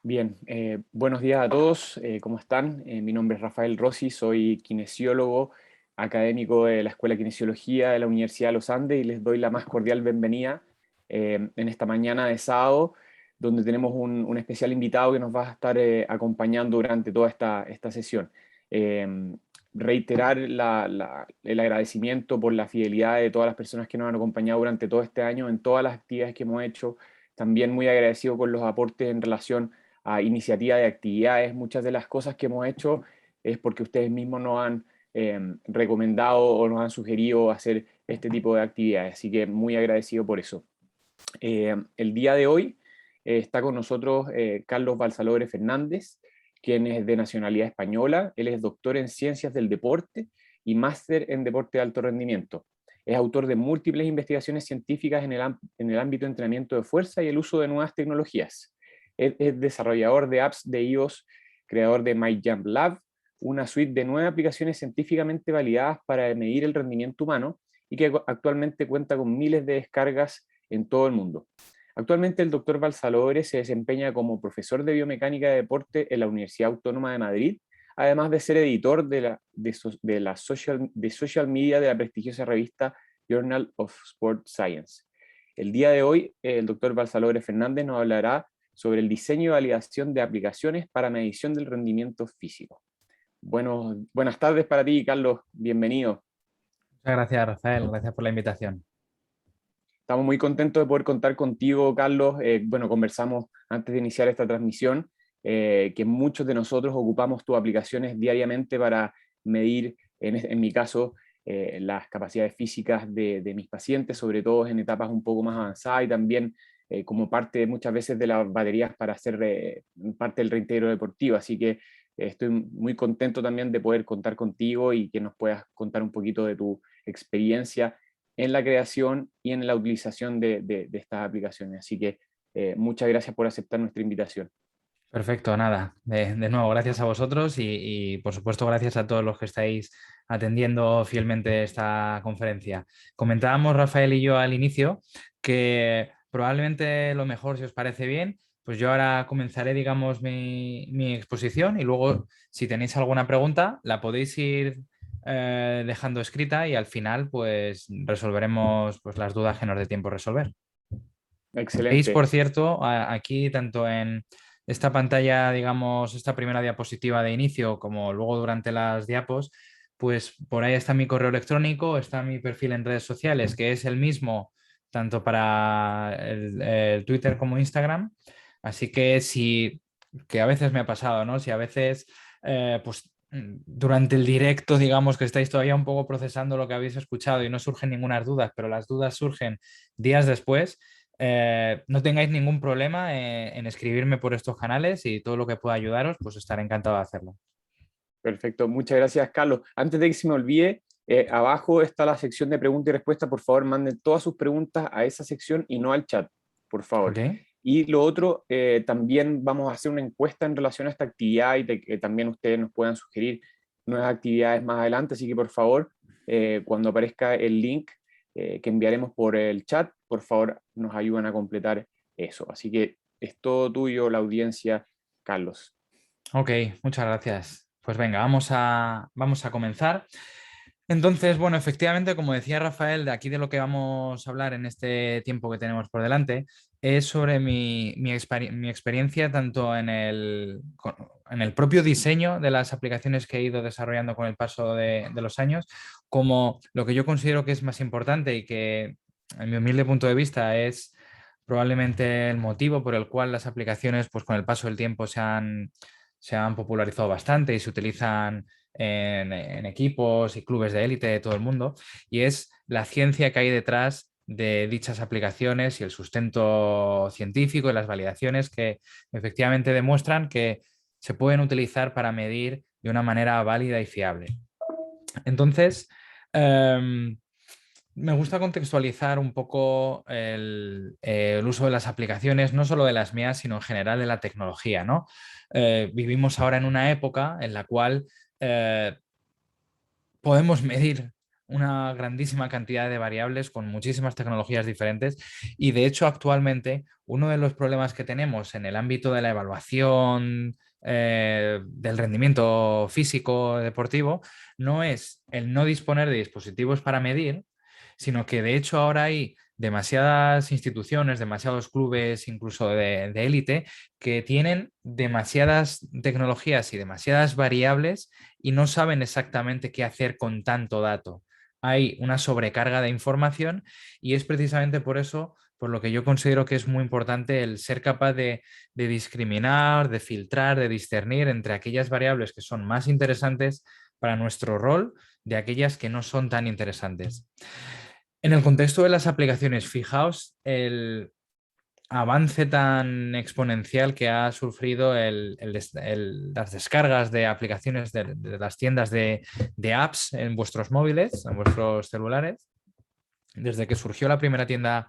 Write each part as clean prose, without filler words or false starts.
Bien, buenos días a todos, ¿cómo están? Mi nombre es Rafael Rossi, soy kinesiólogo académico de la Escuela de Kinesiología de la Universidad de los Andes y les doy la más cordial bienvenida en esta mañana de sábado, donde tenemos un especial invitado que nos va a estar acompañando durante toda esta sesión. Eh, Reiterar el agradecimiento por la fidelidad de todas las personas que nos han acompañado durante todo este año en todas las actividades que hemos hecho. También muy agradecido con los aportes en relación a iniciativa de actividades. Muchas de las cosas que hemos hecho es porque ustedes mismos nos han recomendado o nos han sugerido hacer este tipo de actividades. Así que muy agradecido por eso. El día de hoy está con nosotros Carlos Balsalore Fernández, quien es de nacionalidad española. Él es doctor en ciencias del deporte y máster en deporte de alto rendimiento. Es autor de múltiples investigaciones científicas en el ámbito de entrenamiento de fuerza y el uso de nuevas tecnologías. Es desarrollador de apps de iOS, creador de MyJumpLab, una suite de 9 aplicaciones científicamente validadas para medir el rendimiento humano y que actualmente cuenta con miles de descargas en todo el mundo. Actualmente el doctor Balsalore se desempeña como profesor de biomecánica de deporte en la Universidad Autónoma de Madrid, además de ser editor de social media de la prestigiosa revista Journal of Sport Science. El día de hoy, el doctor Balsalore Fernández nos hablará sobre el diseño y validación de aplicaciones para medición del rendimiento físico. Buenas tardes para ti, Carlos. Bienvenido. Muchas gracias, Rafael. Gracias por la invitación. Estamos muy contentos de poder contar contigo, Carlos. Bueno, conversamos antes de iniciar esta transmisión que muchos de nosotros ocupamos tus aplicaciones diariamente para medir, en mi caso, las capacidades físicas de mis pacientes, sobre todo en etapas un poco más avanzadas y también como parte muchas veces de las baterías para hacer parte del reintegro deportivo. Así que estoy muy contento también de poder contar contigo y que nos puedas contar un poquito de tu experiencia en la creación y en la utilización de estas aplicaciones. Así que muchas gracias por aceptar nuestra invitación. Perfecto, nada. De nuevo, gracias a vosotros y, por supuesto, gracias a todos los que estáis atendiendo fielmente esta conferencia. Comentábamos, Rafael y yo al inicio, que probablemente lo mejor, si os parece bien, pues yo ahora comenzaré, digamos, mi exposición y luego, si tenéis alguna pregunta, la podéis ir dejando escrita y al final, pues, resolveremos pues, las dudas que nos dé tiempo resolver. Veis, Excelente. por cierto, aquí tanto en esta pantalla, digamos, esta primera diapositiva de inicio, como luego durante las diapos, pues por ahí está mi correo electrónico, está mi perfil en redes sociales, que es el mismo tanto para el Twitter como Instagram. Así que si, que a veces me ha pasado, ¿no? Si a veces, pues durante el directo, digamos que estáis todavía un poco procesando lo que habéis escuchado y no surgen ninguna dudas, pero las dudas surgen días después. No tengáis ningún problema en escribirme por estos canales y todo lo que pueda ayudaros, pues estaré encantado de hacerlo. Perfecto. Muchas gracias, Carlos. Antes de que se me olvide, abajo está la sección de preguntas y respuestas. Por favor, manden todas sus preguntas a esa sección y no al chat, por favor. ¿Ok? Y lo otro, también vamos a hacer una encuesta en relación a esta actividad y que también ustedes nos puedan sugerir nuevas actividades más adelante. Así que, por favor, cuando aparezca el link que enviaremos por el chat, por favor, nos ayudan a completar eso. Así que es todo tuyo, la audiencia, Carlos. Ok, muchas gracias. Pues venga, vamos a comenzar. Entonces, bueno, efectivamente, como decía Rafael, de aquí de lo que vamos a hablar en este tiempo que tenemos por delante es sobre mi experiencia tanto en el propio diseño de las aplicaciones que he ido desarrollando con el paso de los años, como lo que yo considero que es más importante y que, en mi humilde punto de vista, es probablemente el motivo por el cual las aplicaciones, pues con el paso del tiempo se han popularizado bastante y se utilizan en equipos y clubes de élite de todo el mundo, y es la ciencia que hay detrás de dichas aplicaciones y el sustento científico y las validaciones que efectivamente demuestran que se pueden utilizar para medir de una manera válida y fiable. Entonces, me gusta contextualizar un poco el uso de las aplicaciones, no solo de las mías, sino en general de la tecnología, ¿no? Vivimos ahora en una época en la cual eh, podemos medir una grandísima cantidad de variables con muchísimas tecnologías diferentes y de hecho actualmente uno de los problemas que tenemos en el ámbito de la evaluación del rendimiento físico deportivo no es el no disponer de dispositivos para medir, sino que de hecho ahora hay demasiadas instituciones, demasiados clubes, incluso de élite, que tienen demasiadas tecnologías y demasiadas variables y no saben exactamente qué hacer con tanto dato. Hay una sobrecarga de información y es precisamente por eso por lo que yo considero que es muy importante el ser capaz de discriminar, de filtrar, de discernir entre aquellas variables que son más interesantes para nuestro rol de aquellas que no son tan interesantes. En el contexto de las aplicaciones, fijaos el avance tan exponencial que ha sufrido las descargas de aplicaciones de las tiendas de apps en vuestros móviles, en vuestros celulares, desde que surgió la primera tienda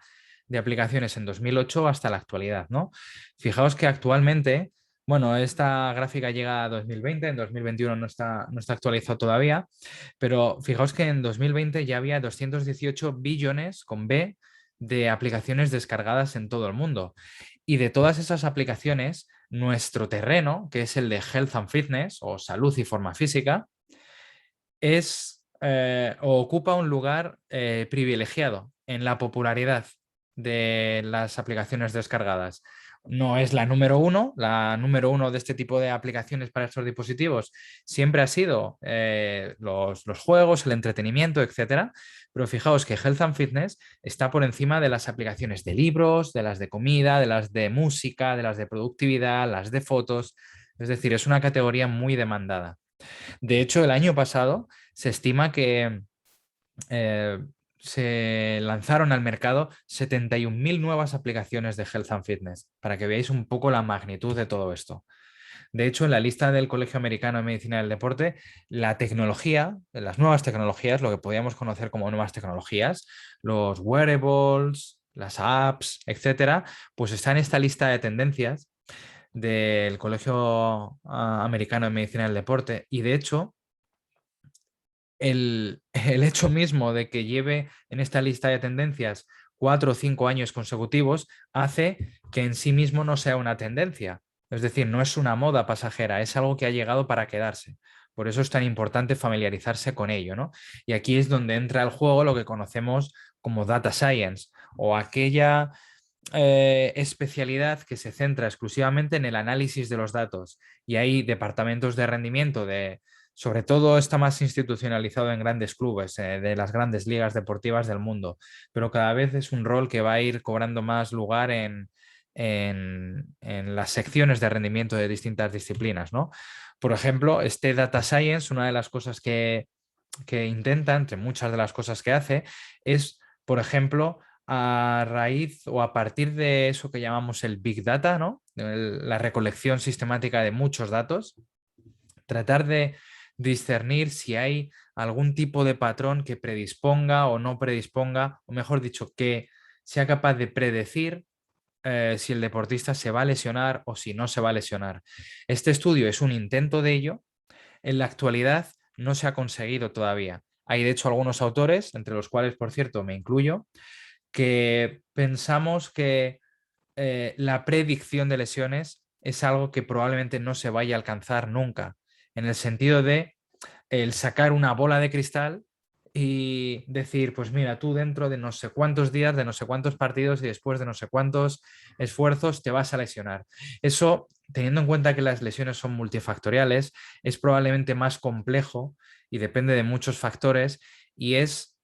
de aplicaciones en 2008 hasta la actualidad, ¿no? Fijaos que actualmente, bueno, esta gráfica llega a 2020, en 2021 no está actualizado todavía, pero fijaos que en 2020 ya había 218 billones con B de aplicaciones descargadas en todo el mundo. Y de todas esas aplicaciones, nuestro terreno, que es el de Health and Fitness o salud y forma física, o ocupa un lugar privilegiado en la popularidad de las aplicaciones descargadas. No es la número uno de este tipo de aplicaciones para estos dispositivos siempre ha sido los juegos, el entretenimiento, etcétera. Pero fijaos que Health and Fitness está por encima de las aplicaciones de libros, de las de comida, de las de música, de las de productividad, las de fotos. Es decir, es una categoría muy demandada. De hecho, el año pasado se estima que eh, se lanzaron al mercado 71.000 nuevas aplicaciones de Health and Fitness, para que veáis un poco la magnitud de todo esto. De hecho, en la lista del Colegio Americano de Medicina del Deporte, la tecnología, las nuevas tecnologías, lo que podríamos conocer como nuevas tecnologías, los wearables, las apps, etcétera, pues está en esta lista de tendencias del Colegio Americano de Medicina del Deporte. Y de hecho, el hecho mismo de que lleve en esta lista de tendencias 4 o 5 años consecutivos hace que en sí mismo no sea una tendencia. Es decir, no es una moda pasajera, es algo que ha llegado para quedarse. Por eso es tan importante familiarizarse con ello, ¿no? Y aquí es donde entra el juego lo que conocemos como data science o aquella especialidad que se centra exclusivamente en el análisis de los datos. Y hay departamentos de rendimiento sobre todo está más institucionalizado en grandes clubes, de las grandes ligas deportivas del mundo, pero cada vez es un rol que va a ir cobrando más lugar en las secciones de rendimiento de distintas disciplinas, ¿no? Por ejemplo, este Data Science, una de las cosas que intenta, entre muchas de las cosas que hace, es, por ejemplo, a raíz o a partir de eso que llamamos el Big Data, ¿no? La recolección sistemática de muchos datos, tratar de discernir si hay algún tipo de patrón que predisponga o no predisponga, o mejor dicho, que sea capaz de predecir si el deportista se va a lesionar o si no se va a lesionar. Este estudio es un intento de ello. En la actualidad no se ha conseguido todavía. Hay de hecho algunos autores, entre los cuales, por cierto, me incluyo, que pensamos que la predicción de lesiones es algo que probablemente no se vaya a alcanzar nunca, en el sentido de el sacar una bola de cristal y decir, pues mira, tú dentro de no sé cuántos días, de no sé cuántos partidos y después de no sé cuántos esfuerzos te vas a lesionar. Eso, teniendo en cuenta que las lesiones son multifactoriales, es probablemente más complejo y depende de muchos factores y es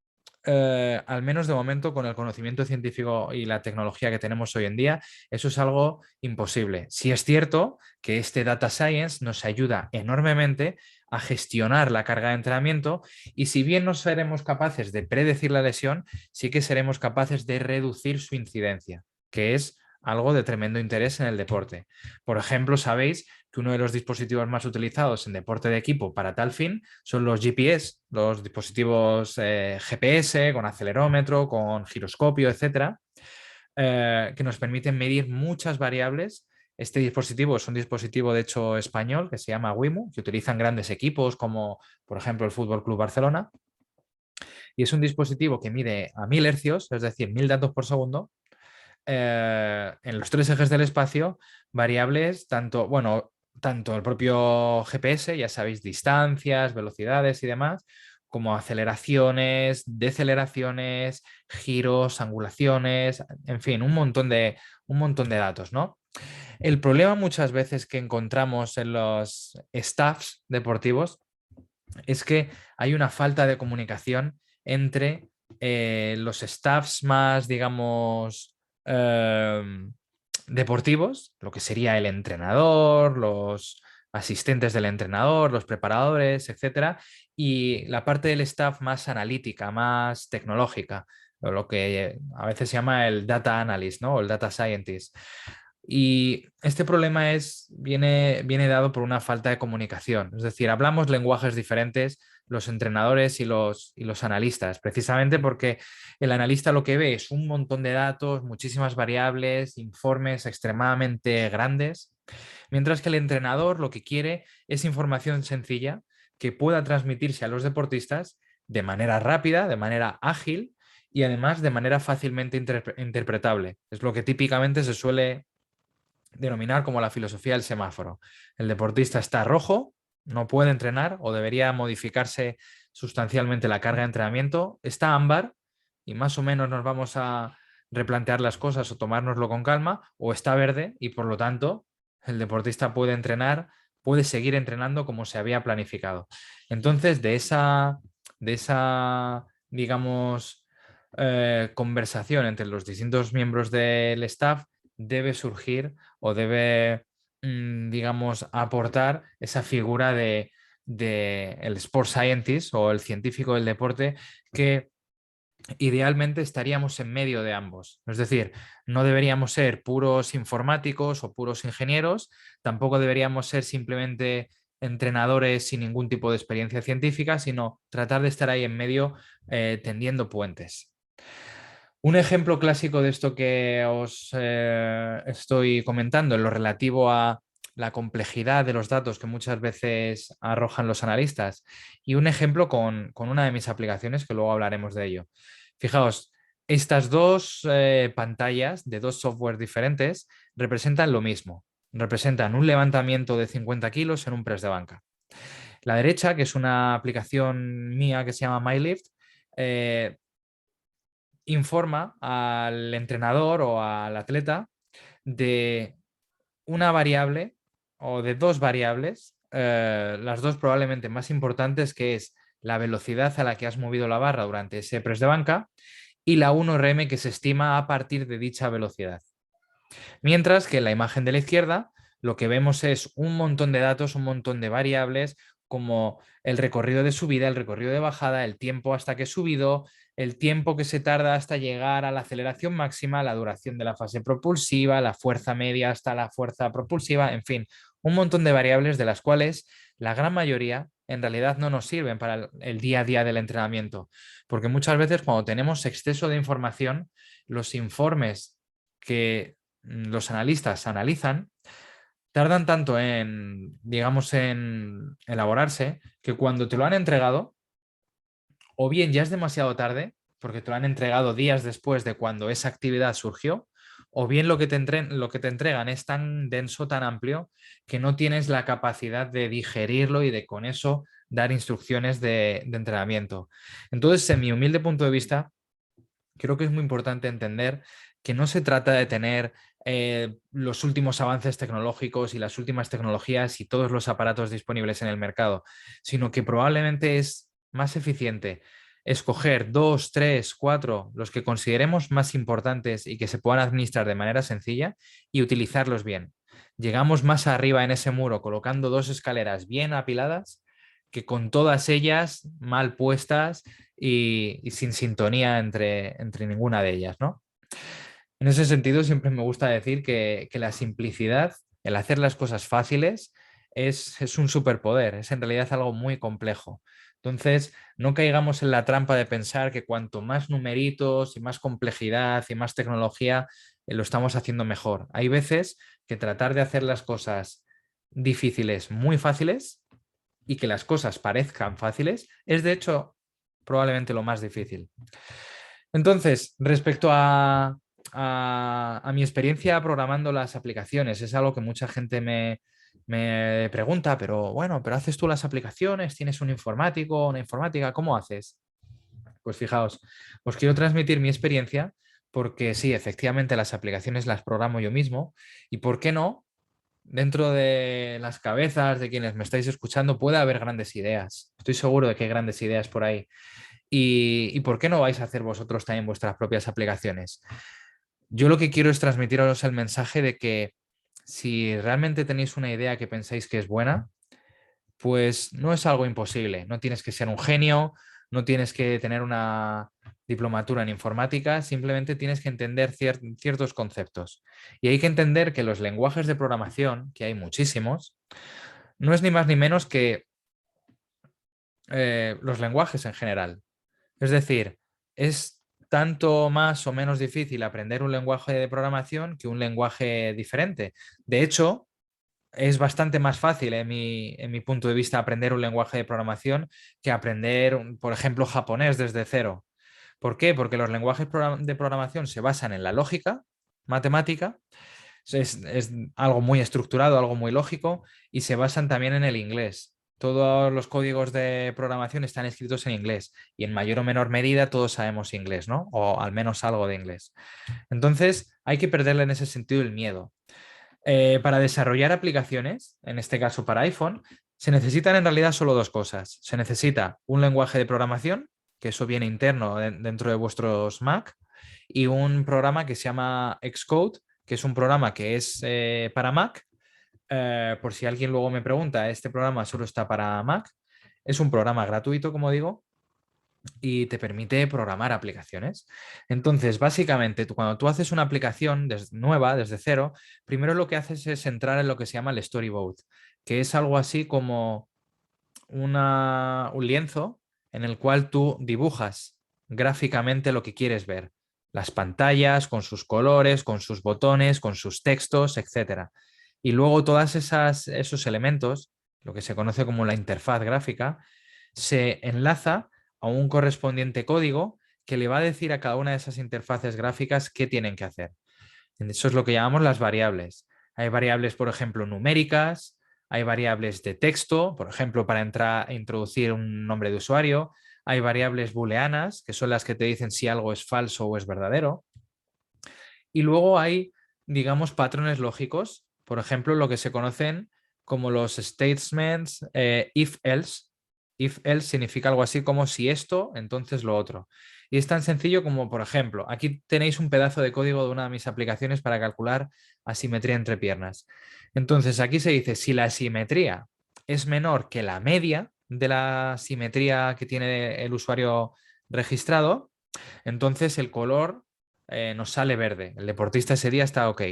al menos de momento, con el conocimiento científico y la tecnología que tenemos hoy en día, eso es algo imposible. Sí es cierto que este data science nos ayuda enormemente a gestionar la carga de entrenamiento y si bien no seremos capaces de predecir la lesión, sí que seremos capaces de reducir su incidencia, que es algo de tremendo interés en el deporte. Por ejemplo, sabéis que uno de los dispositivos más utilizados en deporte de equipo para tal fin son los GPS, los dispositivos GPS con acelerómetro, con giroscopio, etcétera, que nos permiten medir muchas variables. Este dispositivo es un dispositivo de hecho español que se llama Wimo, que utilizan grandes equipos como por ejemplo el Fútbol Club Barcelona y es un dispositivo que mide a 1000 hercios, es decir, 1000 datos por segundo, en los tres ejes del espacio, variables, tanto, bueno, tanto el propio GPS, ya sabéis, distancias, velocidades y demás, como aceleraciones, deceleraciones, giros, angulaciones, en fin, un montón de datos, ¿no? El problema muchas veces que encontramos en los staffs deportivos es que hay una falta de comunicación entre los staffs más, digamos, deportivos, lo que sería el entrenador, los asistentes del entrenador, los preparadores, etcétera, y la parte del staff más analítica, más tecnológica, o lo que a veces se llama el data analyst, ¿no? O el data scientist. Y este problema viene dado por una falta de comunicación. Es decir, hablamos lenguajes diferentes los entrenadores y los analistas, precisamente porque el analista lo que ve es un montón de datos, muchísimas variables, informes extremadamente grandes, mientras que el entrenador lo que quiere es información sencilla que pueda transmitirse a los deportistas de manera rápida, de manera ágil y además de manera fácilmente interpretable. Es lo que típicamente se suele denominar como la filosofía del semáforo. El deportista está rojo, no puede entrenar o debería modificarse sustancialmente la carga de entrenamiento. Está ámbar y más o menos nos vamos a replantear las cosas o tomárnoslo con calma, o está verde y por lo tanto el deportista puede entrenar, puede seguir entrenando como se había planificado. Entonces, de esa digamos, conversación entre los distintos miembros del staff debe surgir o debe, digamos, aportar esa figura de el sport scientist o el científico del deporte que idealmente estaríamos en medio de ambos. Es decir, no deberíamos ser puros informáticos o puros ingenieros, tampoco deberíamos ser simplemente entrenadores sin ningún tipo de experiencia científica, sino tratar de estar ahí en medio tendiendo puentes. Un ejemplo clásico de esto que os estoy comentando en lo relativo a la complejidad de los datos que muchas veces arrojan los analistas y un ejemplo con una de mis aplicaciones que luego hablaremos de ello. Fijaos, estas dos pantallas de dos softwares diferentes representan lo mismo. Representan un levantamiento de 50 kilos en un press de banca. La derecha, que es una aplicación mía que se llama MyLift, informa al entrenador o al atleta de una variable o de dos variables, las dos probablemente más importantes, que es la velocidad a la que has movido la barra durante ese press de banca y la 1RM que se estima a partir de dicha velocidad. Mientras que en la imagen de la izquierda lo que vemos es un montón de datos, un montón de variables, como el recorrido de subida, el recorrido de bajada, el tiempo hasta que he subido, el tiempo que se tarda hasta llegar a la aceleración máxima, la duración de la fase propulsiva, la fuerza media hasta la fuerza propulsiva, en fin, un montón de variables de las cuales la gran mayoría en realidad no nos sirven para el día a día del entrenamiento, porque muchas veces cuando tenemos exceso de información, los informes que los analistas analizan tardan tanto en, digamos, en elaborarse, que cuando te lo han entregado, o bien ya es demasiado tarde, porque te lo han entregado días después de cuando esa actividad surgió, o bien lo que te entregan es tan denso, tan amplio, que no tienes la capacidad de digerirlo y de con eso dar instrucciones de entrenamiento. Entonces, en mi humilde punto de vista, creo que es muy importante entender que no se trata de tener los últimos avances tecnológicos y las últimas tecnologías y todos los aparatos disponibles en el mercado, sino que probablemente es más eficiente escoger dos, tres, cuatro, los que consideremos más importantes y que se puedan administrar de manera sencilla y utilizarlos bien. Llegamos más arriba en ese muro colocando dos escaleras bien apiladas que con todas ellas mal puestas y sin sintonía entre ninguna de ellas, ¿no? En ese sentido, siempre me gusta decir que la simplicidad, el hacer las cosas fáciles, es un superpoder, es en realidad algo muy complejo. Entonces, no caigamos en la trampa de pensar que cuanto más numeritos y más complejidad y más tecnología, lo estamos haciendo mejor. Hay veces que tratar de hacer las cosas difíciles muy fáciles y que las cosas parezcan fáciles es de hecho probablemente lo más difícil. Entonces, respecto a mi experiencia programando las aplicaciones, es algo que mucha gente me pregunta, pero bueno, pero haces tú las aplicaciones, tienes un informático, una informática, ¿cómo haces? Pues fijaos, os quiero transmitir mi experiencia porque sí, efectivamente las aplicaciones las programo yo mismo y ¿por qué no? Dentro de las cabezas de quienes me estáis escuchando puede haber grandes ideas. Estoy seguro de que hay grandes ideas por ahí. ¿Y por qué no vais a hacer vosotros también vuestras propias aplicaciones? Yo lo que quiero es transmitiros el mensaje de que si realmente tenéis una idea que pensáis que es buena, pues no es algo imposible. No tienes que ser un genio, no tienes que tener una diplomatura en informática, simplemente tienes que entender ciertos conceptos. Y hay que entender que los lenguajes de programación, que hay muchísimos, no es ni más ni menos que los lenguajes en general. Es decir, es tanto más o menos difícil aprender un lenguaje de programación que un lenguaje diferente. De hecho, es bastante más fácil en mi punto de vista aprender un lenguaje de programación que aprender, por ejemplo, japonés desde cero. ¿Por qué? Porque los lenguajes de programación se basan en la lógica matemática, es algo muy estructurado, algo muy lógico, y se basan también en el inglés. Todos los códigos de programación están escritos en inglés y en mayor o menor medida todos sabemos inglés, ¿no? O al menos algo de inglés. Entonces hay que perderle en ese sentido el miedo. Para desarrollar aplicaciones, en este caso para iPhone, se necesitan en realidad solo dos cosas. Se necesita un lenguaje de programación, que eso viene interno dentro de vuestros Mac, y un programa que se llama Xcode, que es un programa que es para Mac. Por si alguien luego me pregunta, ¿este programa solo está para Mac? Es un programa gratuito, como digo, y te permite programar aplicaciones. Entonces, básicamente, cuando tú haces una aplicación nueva, desde cero, primero lo que haces es entrar en lo que se llama el storyboard, que es algo así como un lienzo en el cual tú dibujas gráficamente lo que quieres ver. Las pantallas con sus colores, con sus botones, con sus textos, etcétera. Y luego todos esos elementos, lo que se conoce como la interfaz gráfica, se enlaza a un correspondiente código que le va a decir a cada una de esas interfaces gráficas qué tienen que hacer. Eso es lo que llamamos las variables. Hay variables, por ejemplo, numéricas, hay variables de texto, por ejemplo, para introducir un nombre de usuario, hay variables booleanas, que son las que te dicen si algo es falso o es verdadero, y luego hay, digamos, patrones lógicos, por ejemplo, lo que se conocen como los statements if-else. If-else significa algo así como si esto, entonces lo otro. Y es tan sencillo como, por ejemplo, aquí tenéis un pedazo de código de una de mis aplicaciones para calcular asimetría entre piernas. Entonces, aquí se dice, si la asimetría es menor que la media de la simetría que tiene el usuario registrado, entonces el color nos sale verde. El deportista ese día está ok.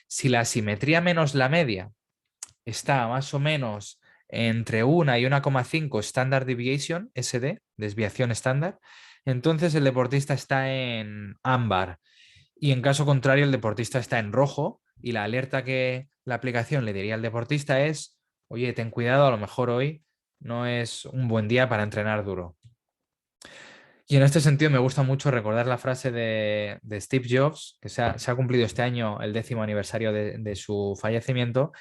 Si la asimetría menos la media está más o menos entre 1 y 1,5 Standard Deviation, SD, desviación estándar, entonces el deportista está en ámbar. Y en caso contrario, el deportista está en rojo y la alerta que la aplicación le diría al deportista es, oye, ten cuidado, a lo mejor hoy no es un buen día para entrenar duro. Y en este sentido me gusta mucho recordar la frase de Steve Jobs, que se ha cumplido este año el 10º aniversario de su fallecimiento,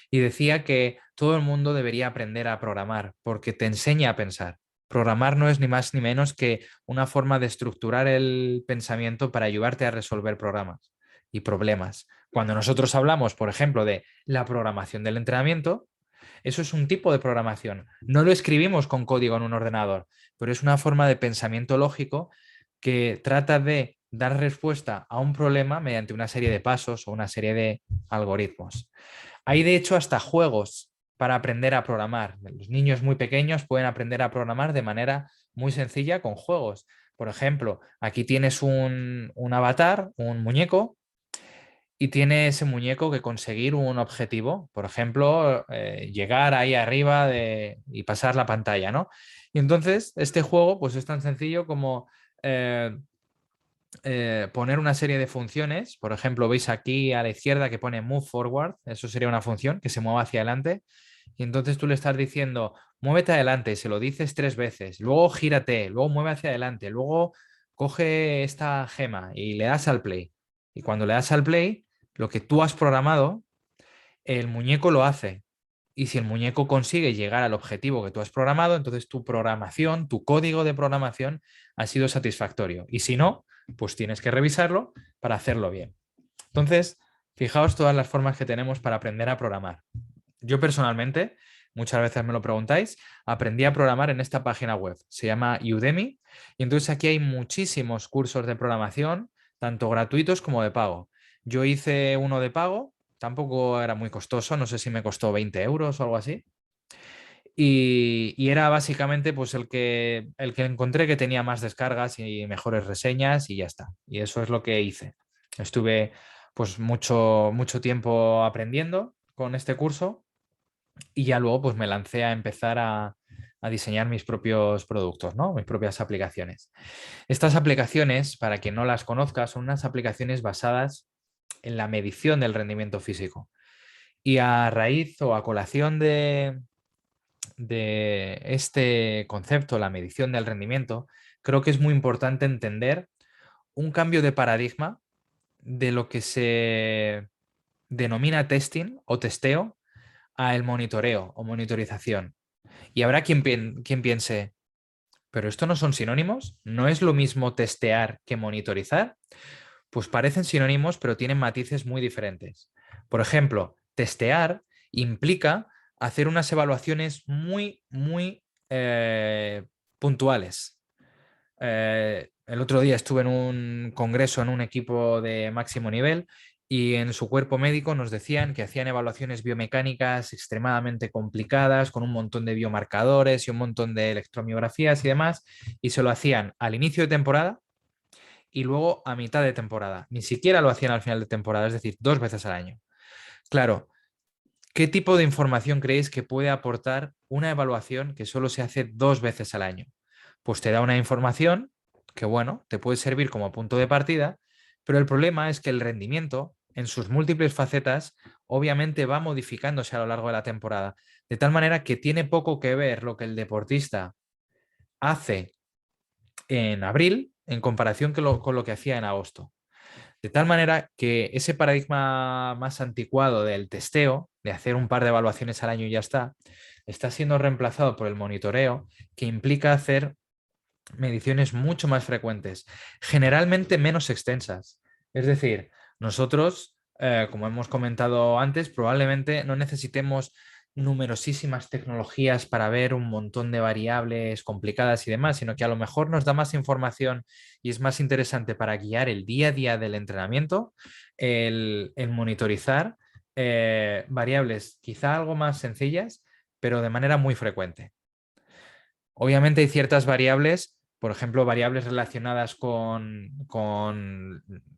y decía que todo el mundo debería aprender a programar porque te enseña a pensar. Programar no es ni más ni menos que una forma de estructurar el pensamiento para ayudarte a resolver programas y problemas. Cuando nosotros hablamos, por ejemplo, de la programación del entrenamiento, eso es un tipo de programación. No lo escribimos con código en un ordenador, pero es una forma de pensamiento lógico que trata de dar respuesta a un problema mediante una serie de pasos o una serie de algoritmos. Hay de hecho hasta juegos para aprender a programar. Los niños muy pequeños pueden aprender a programar de manera muy sencilla con juegos. Por ejemplo, aquí tienes un avatar, un muñeco, y tiene ese muñeco que conseguir un objetivo, por ejemplo, llegar ahí arriba y pasar la pantalla, ¿no? Y entonces este juego pues es tan sencillo como eh, poner una serie de funciones, por ejemplo, veis aquí a la izquierda que pone move forward, eso sería una función que se mueva hacia adelante, y entonces tú le estás diciendo, muévete adelante, se lo dices 3 veces, luego gírate, luego mueve hacia adelante, luego coge esta gema y le das al play. Y cuando le das al play, lo que tú has programado, el muñeco lo hace. Y si el muñeco consigue llegar al objetivo que tú has programado, entonces tu programación, tu código de programación ha sido satisfactorio. Y si no, pues tienes que revisarlo para hacerlo bien. Entonces, fijaos todas las formas que tenemos para aprender a programar. Yo personalmente, muchas veces me lo preguntáis, aprendí a programar en esta página web. Se llama Udemy y entonces aquí hay muchísimos cursos de programación, tanto gratuitos como de pago. Yo hice uno de pago, tampoco era muy costoso, no sé si me costó 20 euros o algo así. Y era básicamente pues el que encontré que tenía más descargas y mejores reseñas y ya está. Y eso es lo que hice. Estuve pues mucho tiempo aprendiendo con este curso y ya luego pues me lancé a empezar a diseñar mis propios productos, ¿no? Mis propias aplicaciones. Estas aplicaciones, para quien no las conozca, son unas aplicaciones basadas en la medición del rendimiento físico. Y a raíz o a colación de este concepto, la medición del rendimiento, creo que es muy importante entender un cambio de paradigma de lo que se denomina testing o testeo a el monitoreo o monitorización. Y habrá quien piense, pero esto no son sinónimos, ¿no es lo mismo testear que monitorizar? Pues parecen sinónimos, pero tienen matices muy diferentes. Por ejemplo, testear implica hacer unas evaluaciones muy puntuales. El otro día estuve en un congreso en un equipo de máximo nivel y en su cuerpo médico nos decían que hacían evaluaciones biomecánicas extremadamente complicadas con un montón de biomarcadores y un montón de electromiografías y demás, y se lo hacían al inicio de temporada y luego a mitad de temporada. Ni siquiera lo hacían al final de temporada, es decir, 2 veces al año. Claro, ¿qué tipo de información creéis que puede aportar una evaluación que solo se hace 2 veces al año? Pues te da una información que, bueno, te puede servir como punto de partida, pero el problema es que el rendimiento en sus múltiples facetas obviamente va modificándose a lo largo de la temporada, de tal manera que tiene poco que ver lo que el deportista hace en abril en comparación con lo que hacía en agosto. De tal manera que ese paradigma más anticuado del testeo, de hacer un par de evaluaciones al año y ya está siendo reemplazado por el monitoreo, que implica hacer mediciones mucho más frecuentes, generalmente menos extensas. Es decir, nosotros, como hemos comentado antes, probablemente no necesitemos numerosísimas tecnologías para ver un montón de variables complicadas y demás, sino que a lo mejor nos da más información y es más interesante para guiar el día a día del entrenamiento, el monitorizar variables quizá algo más sencillas, pero de manera muy frecuente. Obviamente hay ciertas variables, por ejemplo, variables relacionadas con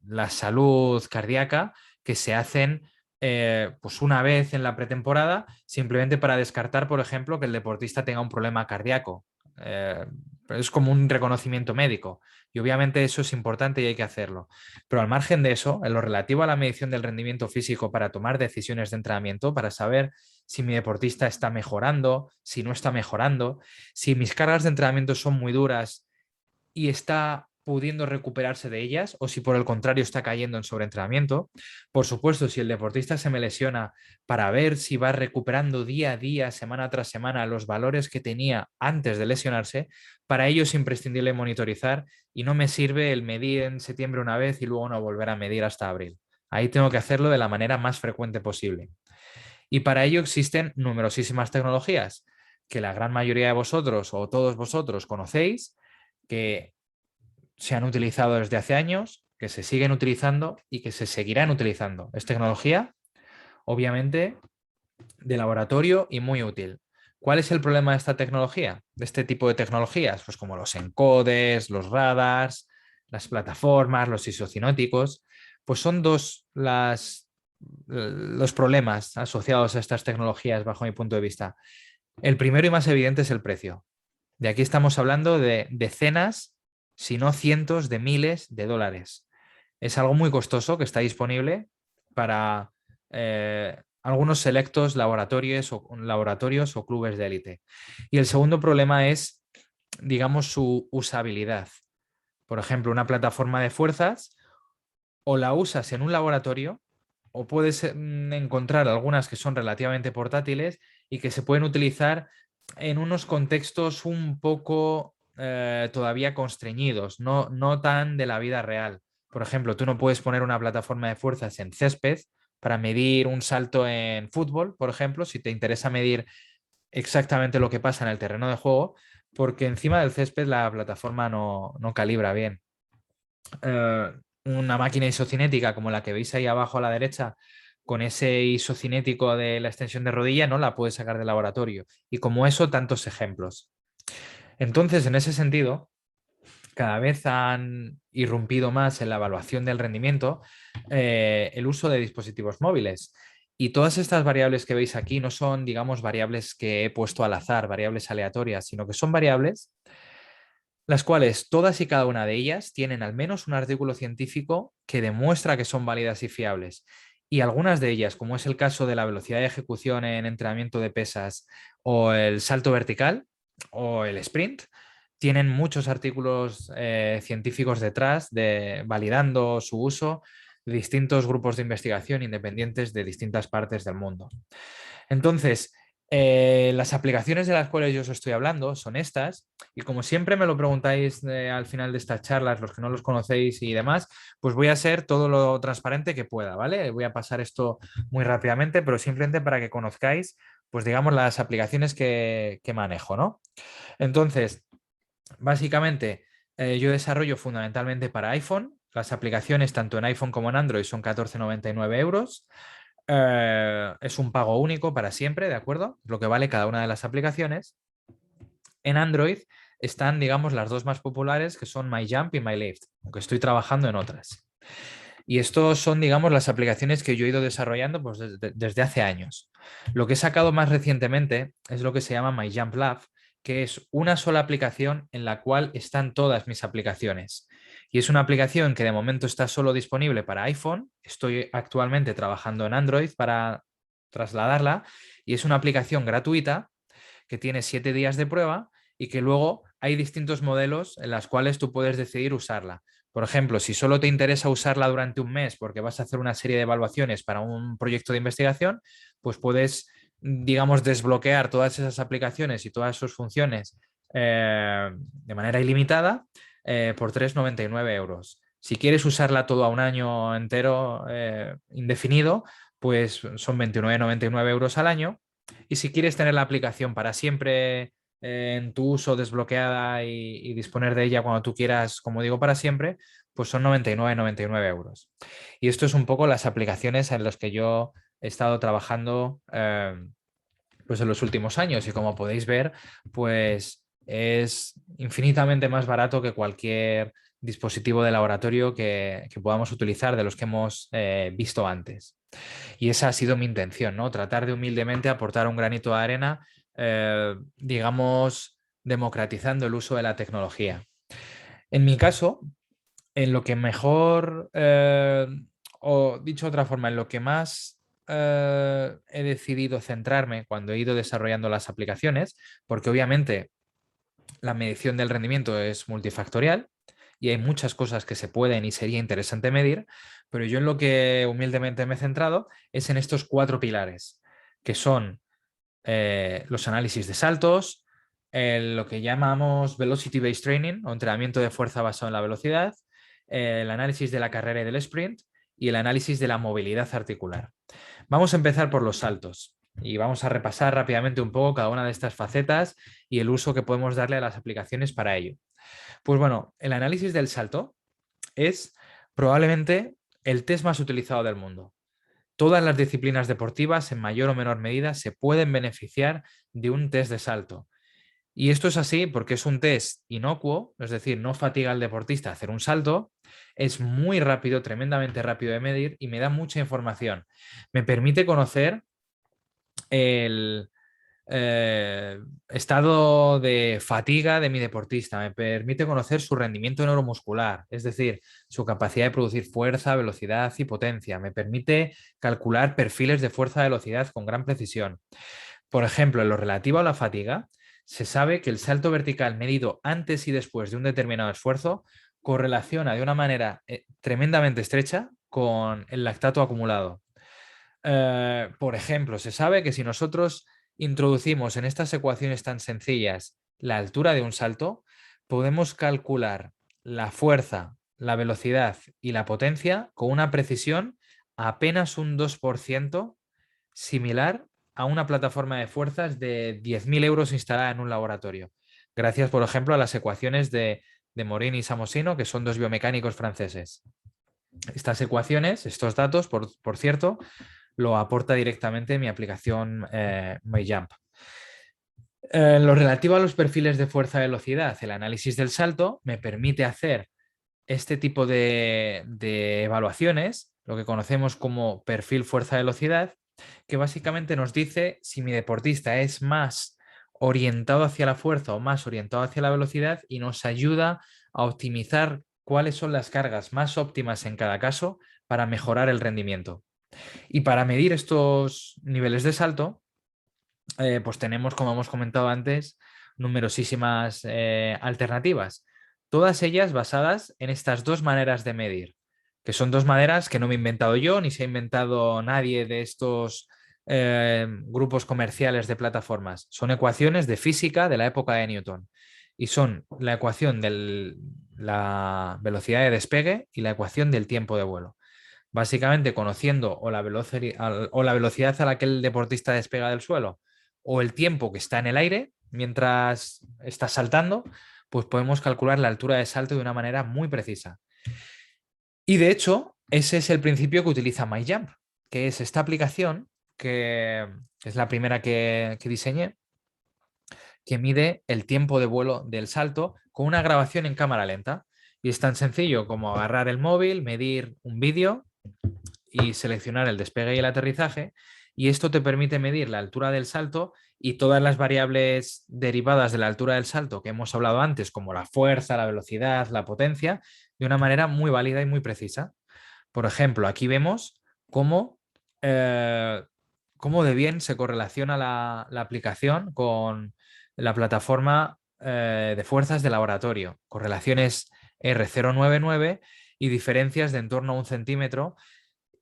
la salud cardíaca que se hacen pues una vez en la pretemporada, simplemente para descartar, por ejemplo, que el deportista tenga un problema cardíaco. Eh, es como un reconocimiento médico y obviamente eso es importante y hay que hacerlo. Pero al margen de eso, en lo relativo a la medición del rendimiento físico para tomar decisiones de entrenamiento, para saber si mi deportista está mejorando, si no está mejorando, si mis cargas de entrenamiento son muy duras y está pudiendo recuperarse de ellas o si por el contrario está cayendo en sobreentrenamiento. Por supuesto, si el deportista se me lesiona, para ver si va recuperando día a día, semana tras semana, los valores que tenía antes de lesionarse, para ello es imprescindible monitorizar y no me sirve el medir en septiembre una vez y luego no volver a medir hasta abril. Ahí tengo que hacerlo de la manera más frecuente posible. Y para ello existen numerosísimas tecnologías que la gran mayoría de vosotros o todos vosotros conocéis, que se han utilizado desde hace años, que se siguen utilizando y que se seguirán utilizando. Es tecnología, obviamente, de laboratorio y muy útil. ¿Cuál es el problema de esta tecnología? De este tipo de tecnologías, pues como los encodes, los radars, las plataformas, los isocinóticos, pues son los problemas asociados a estas tecnologías bajo mi punto de vista. El primero y más evidente es el precio. De aquí estamos hablando de decenas, si no cientos de miles de dólares. Es algo muy costoso que está disponible para algunos selectos laboratorios o clubes de élite. Y el segundo problema es, digamos, su usabilidad. Por ejemplo, una plataforma de fuerzas o la usas en un laboratorio o puedes encontrar algunas que son relativamente portátiles y que se pueden utilizar en unos contextos un poco todavía constreñidos, no tan de la vida real. Por ejemplo, tú no puedes poner una plataforma de fuerzas en césped para medir un salto en fútbol, por ejemplo, si te interesa medir exactamente lo que pasa en el terreno de juego, porque encima del césped la plataforma no calibra bien. Una máquina isocinética como la que veis ahí abajo a la derecha, con ese isocinético de la extensión de rodilla, no la puedes sacar del laboratorio. Y como eso, tantos ejemplos. Entonces, en ese sentido, cada vez han irrumpido más en la evaluación del rendimiento el uso de dispositivos móviles. Y todas estas variables que veis aquí no son, digamos, variables que he puesto al azar, variables aleatorias, sino que son variables las cuales todas y cada una de ellas tienen al menos un artículo científico que demuestra que son válidas y fiables. Y algunas de ellas, como es el caso de la velocidad de ejecución en entrenamiento de pesas o el salto vertical o el sprint, tienen muchos artículos científicos detrás validando su uso de distintos grupos de investigación independientes de distintas partes del mundo. Entonces, las aplicaciones de las cuales yo os estoy hablando son estas, y como siempre me lo preguntáis al final de estas charlas, los que no los conocéis y demás, pues voy a ser todo lo transparente que pueda, ¿vale? Voy a pasar esto muy rápidamente, pero simplemente para que conozcáis, pues digamos, las aplicaciones que manejo, ¿no? Entonces, básicamente, yo desarrollo fundamentalmente para iPhone. Las aplicaciones tanto en iPhone como en Android son 14,99 euros. Es un pago único para siempre, ¿de acuerdo? Lo que vale cada una de las aplicaciones. En Android están, digamos, las dos más populares, que son MyJump y MyLift, aunque estoy trabajando en otras. Y estos son, digamos, las aplicaciones que yo he ido desarrollando pues, desde hace años. Lo que he sacado más recientemente es lo que se llama MyJump Lab, que es una sola aplicación en la cual están todas mis aplicaciones. Y es una aplicación que de momento está solo disponible para iPhone. Estoy actualmente trabajando en Android para trasladarla. Y es una aplicación gratuita que tiene 7 días de prueba y que luego hay distintos modelos en los cuales tú puedes decidir usarla. Por ejemplo, si solo te interesa usarla durante un mes porque vas a hacer una serie de evaluaciones para un proyecto de investigación, pues puedes, digamos, desbloquear todas esas aplicaciones y todas sus funciones de manera ilimitada por 3,99 euros. Si quieres usarla todo a un año entero indefinido, pues son 29,99 euros al año. Y si quieres tener la aplicación para siempre en tu uso desbloqueada y disponer de ella cuando tú quieras, como digo, para siempre, pues son 99,99 euros. Y esto es un poco las aplicaciones en las que yo he estado trabajando pues en los últimos años. Y como podéis ver, pues es infinitamente más barato que cualquier dispositivo de laboratorio que podamos utilizar de los que hemos visto antes. Y esa ha sido mi intención, ¿no? Tratar de humildemente aportar un granito de arena, digamos, democratizando el uso de la tecnología. En mi caso, en lo que mejor, o dicho de otra forma, en lo que más he decidido centrarme cuando he ido desarrollando las aplicaciones, porque obviamente la medición del rendimiento es multifactorial y hay muchas cosas que se pueden y sería interesante medir, pero yo en lo que humildemente me he centrado es en estos 4 pilares, que son los análisis de saltos, lo que llamamos velocity-based training o entrenamiento de fuerza basado en la velocidad, el análisis de la carrera y del sprint y el análisis de la movilidad articular. Vamos a empezar por los saltos y vamos a repasar rápidamente un poco cada una de estas facetas y el uso que podemos darle a las aplicaciones para ello. Pues bueno, el análisis del salto es probablemente el test más utilizado del mundo. Todas las disciplinas deportivas, en mayor o menor medida, se pueden beneficiar de un test de salto. Y esto es así porque es un test inocuo, es decir, no fatiga al deportista hacer un salto, es muy rápido, tremendamente rápido de medir y me da mucha información. Me permite conocer el, Eh, estado de fatiga de mi deportista, me permite conocer su rendimiento neuromuscular, es decir, su capacidad de producir fuerza, velocidad y potencia. Me permite calcular perfiles de fuerza-velocidad con gran precisión. Por ejemplo, en lo relativo a la fatiga, se sabe que el salto vertical medido antes y después de un determinado esfuerzo correlaciona de una manera tremendamente estrecha con el lactato acumulado. Por ejemplo, se sabe que si nosotros introducimos en estas ecuaciones tan sencillas la altura de un salto, podemos calcular la fuerza, la velocidad y la potencia con una precisión apenas un 2% similar a una plataforma de fuerzas de 10.000 euros instalada en un laboratorio. Gracias, por ejemplo, a las ecuaciones de Morin y Samosino, que son dos biomecánicos franceses. Estas ecuaciones, estos datos, por cierto, lo aporta directamente mi aplicación MyJump. En lo relativo a los perfiles de fuerza-velocidad, el análisis del salto me permite hacer este tipo de evaluaciones, lo que conocemos como perfil fuerza-velocidad, que básicamente nos dice si mi deportista es más orientado hacia la fuerza o más orientado hacia la velocidad y nos ayuda a optimizar cuáles son las cargas más óptimas en cada caso para mejorar el rendimiento. Y para medir estos niveles de salto, pues tenemos, como hemos comentado antes, numerosísimas alternativas, todas ellas basadas en estas dos maneras de medir, que son dos maneras que no me he inventado yo ni se ha inventado nadie de estos grupos comerciales de plataformas. Son ecuaciones de física de la época de Newton y son la ecuación de la velocidad de despegue y la ecuación del tiempo de vuelo. Básicamente conociendo o la velocidad a la que el deportista despega del suelo o el tiempo que está en el aire mientras está saltando, pues podemos calcular la altura de salto de una manera muy precisa. Y de hecho, ese es el principio que utiliza MyJump, que es esta aplicación que es la primera que diseñé, que mide el tiempo de vuelo del salto con una grabación en cámara lenta. Y es tan sencillo como agarrar el móvil, medir un vídeo y seleccionar el despegue y el aterrizaje. Y esto te permite medir la altura del salto y todas las variables derivadas de la altura del salto que hemos hablado antes, como la fuerza, la velocidad, la potencia, de una manera muy válida y muy precisa. Por ejemplo, aquí vemos cómo, cómo de bien se correlaciona la aplicación con la plataforma de fuerzas de laboratorio. Correlaciones R099 y diferencias de en torno a 1 centímetro.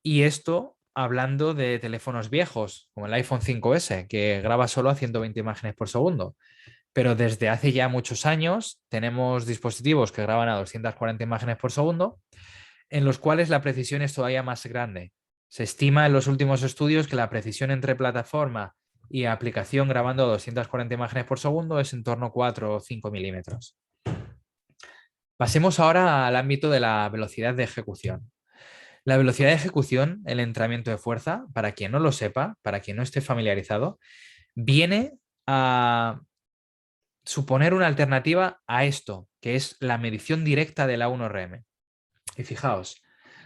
Y esto hablando de teléfonos viejos, como el iPhone 5S, que graba solo a 120 imágenes por segundo. Pero desde hace ya muchos años tenemos dispositivos que graban a 240 imágenes por segundo, en los cuales la precisión es todavía más grande. Se estima en los últimos estudios que la precisión entre plataforma y aplicación grabando a 240 imágenes por segundo es en torno a 4 o 5 milímetros. Pasemos ahora al ámbito de la velocidad de ejecución. La velocidad de ejecución, el entrenamiento de fuerza, para quien no lo sepa, para quien no esté familiarizado, viene a suponer una alternativa a esto, que es la medición directa de la 1RM. Y fijaos,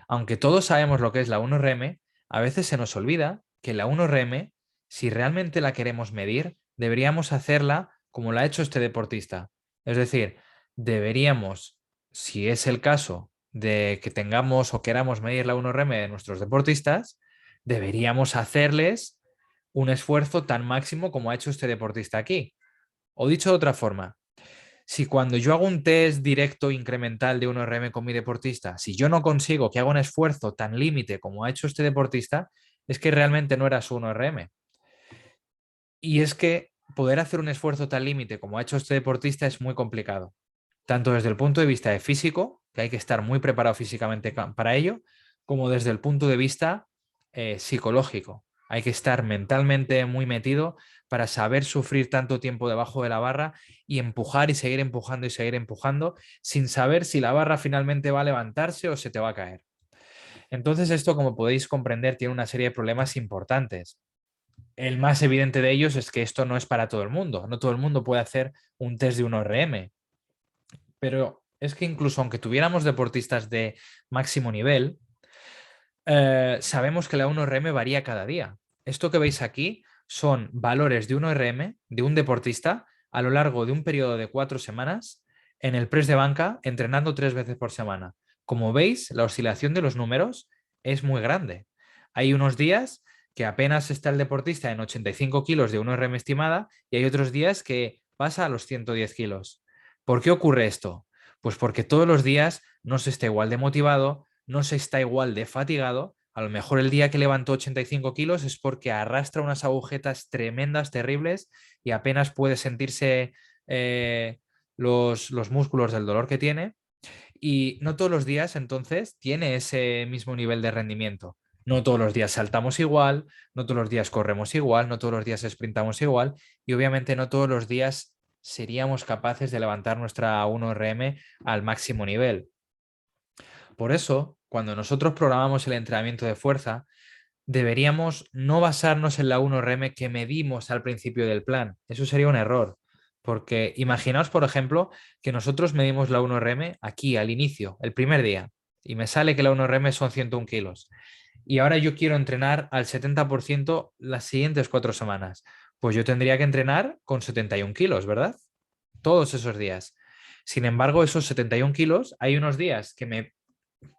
aunque todos sabemos lo que es la 1RM, a veces se nos olvida que la 1RM, si realmente la queremos medir, deberíamos hacerla como la ha hecho este deportista. Es decir, deberíamos, si es el caso de que tengamos o queramos medir la 1RM de nuestros deportistas, deberíamos hacerles un esfuerzo tan máximo como ha hecho este deportista aquí. O dicho de otra forma, si cuando yo hago un test directo incremental de 1RM con mi deportista, si yo no consigo que haga un esfuerzo tan límite como ha hecho este deportista, es que realmente no era su 1RM. Y es que poder hacer un esfuerzo tan límite como ha hecho este deportista es muy complicado, tanto desde el punto de vista de físico, que hay que estar muy preparado físicamente para ello, como desde el punto de vista psicológico. Hay que estar mentalmente muy metido para saber sufrir tanto tiempo debajo de la barra y empujar y seguir empujando y seguir empujando sin saber si la barra finalmente va a levantarse o se te va a caer. Entonces esto, como podéis comprender, tiene una serie de problemas importantes. El más evidente de ellos es que esto no es para todo el mundo. No todo el mundo puede hacer un test de 1RM. Pero es que incluso aunque tuviéramos deportistas de máximo nivel, sabemos que la 1RM varía cada día. Esto que veis aquí son valores de 1RM de un deportista a lo largo de un periodo de 4 semanas en el press de banca, entrenando 3 veces por semana. Como veis, la oscilación de los números es muy grande. Hay unos días que apenas está el deportista en 85 kilos de 1RM estimada y hay otros días que pasa a los 110 kilos. ¿Por qué ocurre esto? Pues porque todos los días no se está igual de motivado, no se está igual de fatigado. A lo mejor el día que levantó 85 kilos es porque arrastra unas agujetas tremendas, terribles, y apenas puede sentirse los músculos del dolor que tiene. Y no todos los días entonces tiene ese mismo nivel de rendimiento. No todos los días saltamos igual, no todos los días corremos igual, no todos los días sprintamos igual y obviamente no todos los días seríamos capaces de levantar nuestra 1RM al máximo nivel. Por eso, cuando nosotros programamos el entrenamiento de fuerza, deberíamos no basarnos en la 1RM que medimos al principio del plan. Eso sería un error. Porque imaginaos, por ejemplo, que nosotros medimos la 1RM aquí al inicio, el primer día, y me sale que la 1RM son 101 kilos. Y ahora yo quiero entrenar al 70% las siguientes 4 semanas. Pues yo tendría que entrenar con 71 kilos, ¿verdad? Todos esos días. Sin embargo, esos 71 kilos, hay unos días que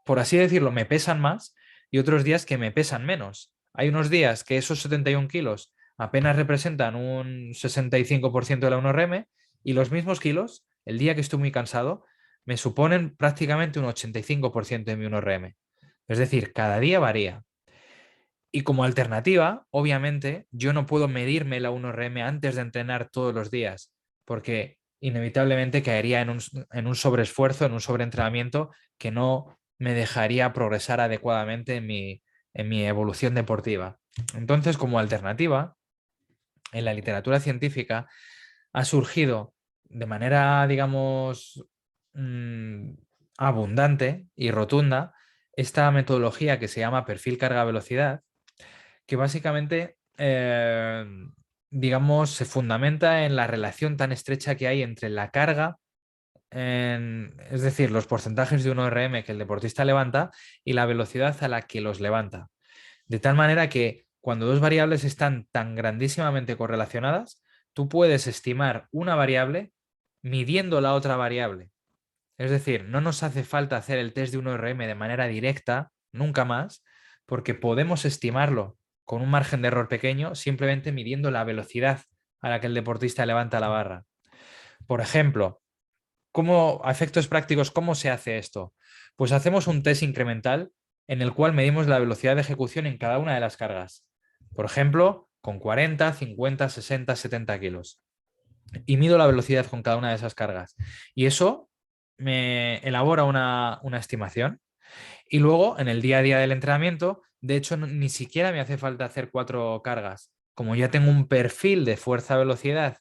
por así decirlo, me pesan más y otros días que me pesan menos. Hay unos días que esos 71 kilos apenas representan un 65% de la 1RM y los mismos kilos, el día que estoy muy cansado, me suponen prácticamente un 85% de mi 1RM. Es decir, cada día varía. Y como alternativa, obviamente, yo no puedo medirme la 1RM antes de entrenar todos los días, porque inevitablemente caería en un sobreesfuerzo, en un sobreentrenamiento que no me dejaría progresar adecuadamente en mi evolución deportiva. Entonces, como alternativa, en la literatura científica ha surgido de manera, digamos, mm, abundante y rotunda esta metodología que se llama perfil carga-velocidad, que básicamente, digamos, se fundamenta en la relación tan estrecha que hay entre la carga, es decir, los porcentajes de 1RM que el deportista levanta y la velocidad a la que los levanta. De tal manera que cuando dos variables están tan grandísimamente correlacionadas, tú puedes estimar una variable midiendo la otra variable. Es decir, no nos hace falta hacer el test de 1RM de manera directa, nunca más, porque podemos estimarlo con un margen de error pequeño simplemente midiendo la velocidad a la que el deportista levanta la barra. Por ejemplo, a efectos prácticos, ¿cómo se hace esto? Pues hacemos un test incremental en el cual medimos la velocidad de ejecución en cada una de las cargas. Por ejemplo, con 40, 50, 60, 70 kilos. Y mido la velocidad con cada una de esas cargas. Y eso me elabora una estimación. Y luego, en el día a día del entrenamiento, de hecho, ni siquiera me hace falta hacer 4 cargas. Como ya tengo un perfil de fuerza-velocidad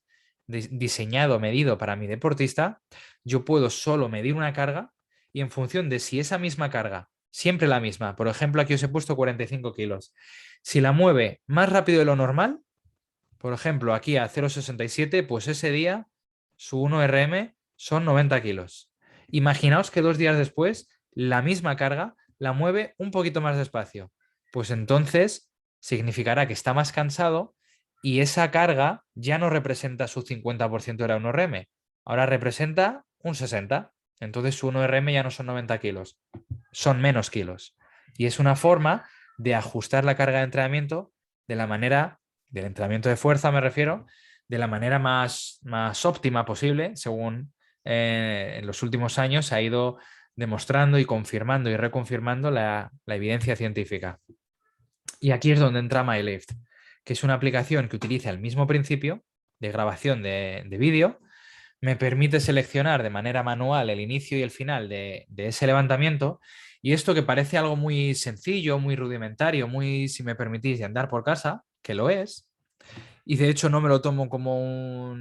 diseñado, medido para mi deportista, yo puedo solo medir una carga y en función de si esa misma carga, siempre la misma, por ejemplo, aquí os he puesto 45 kilos, si la mueve más rápido de lo normal, por ejemplo, aquí a 0,67, pues ese día su 1RM son 90 kilos. Imaginaos que 2 días después la misma carga la mueve un poquito más despacio. Pues entonces significará que está más cansado y esa carga ya no representa su 50% de la 1RM. Ahora representa un 60. Entonces su 1RM ya no son 90 kilos, son menos kilos. Y es una forma de ajustar la carga de entrenamiento de la manera del entrenamiento de fuerza, me refiero, de la manera más óptima posible, según en los últimos años se ha ido demostrando y confirmando y reconfirmando la evidencia científica. Y aquí es donde entra MyLift, que es una aplicación que utiliza el mismo principio de grabación de vídeo, me permite seleccionar de manera manual el inicio y el final de ese levantamiento. Y esto que parece algo muy sencillo, muy rudimentario, muy, si me permitís, de andar por casa, que lo es, y de hecho no me lo tomo como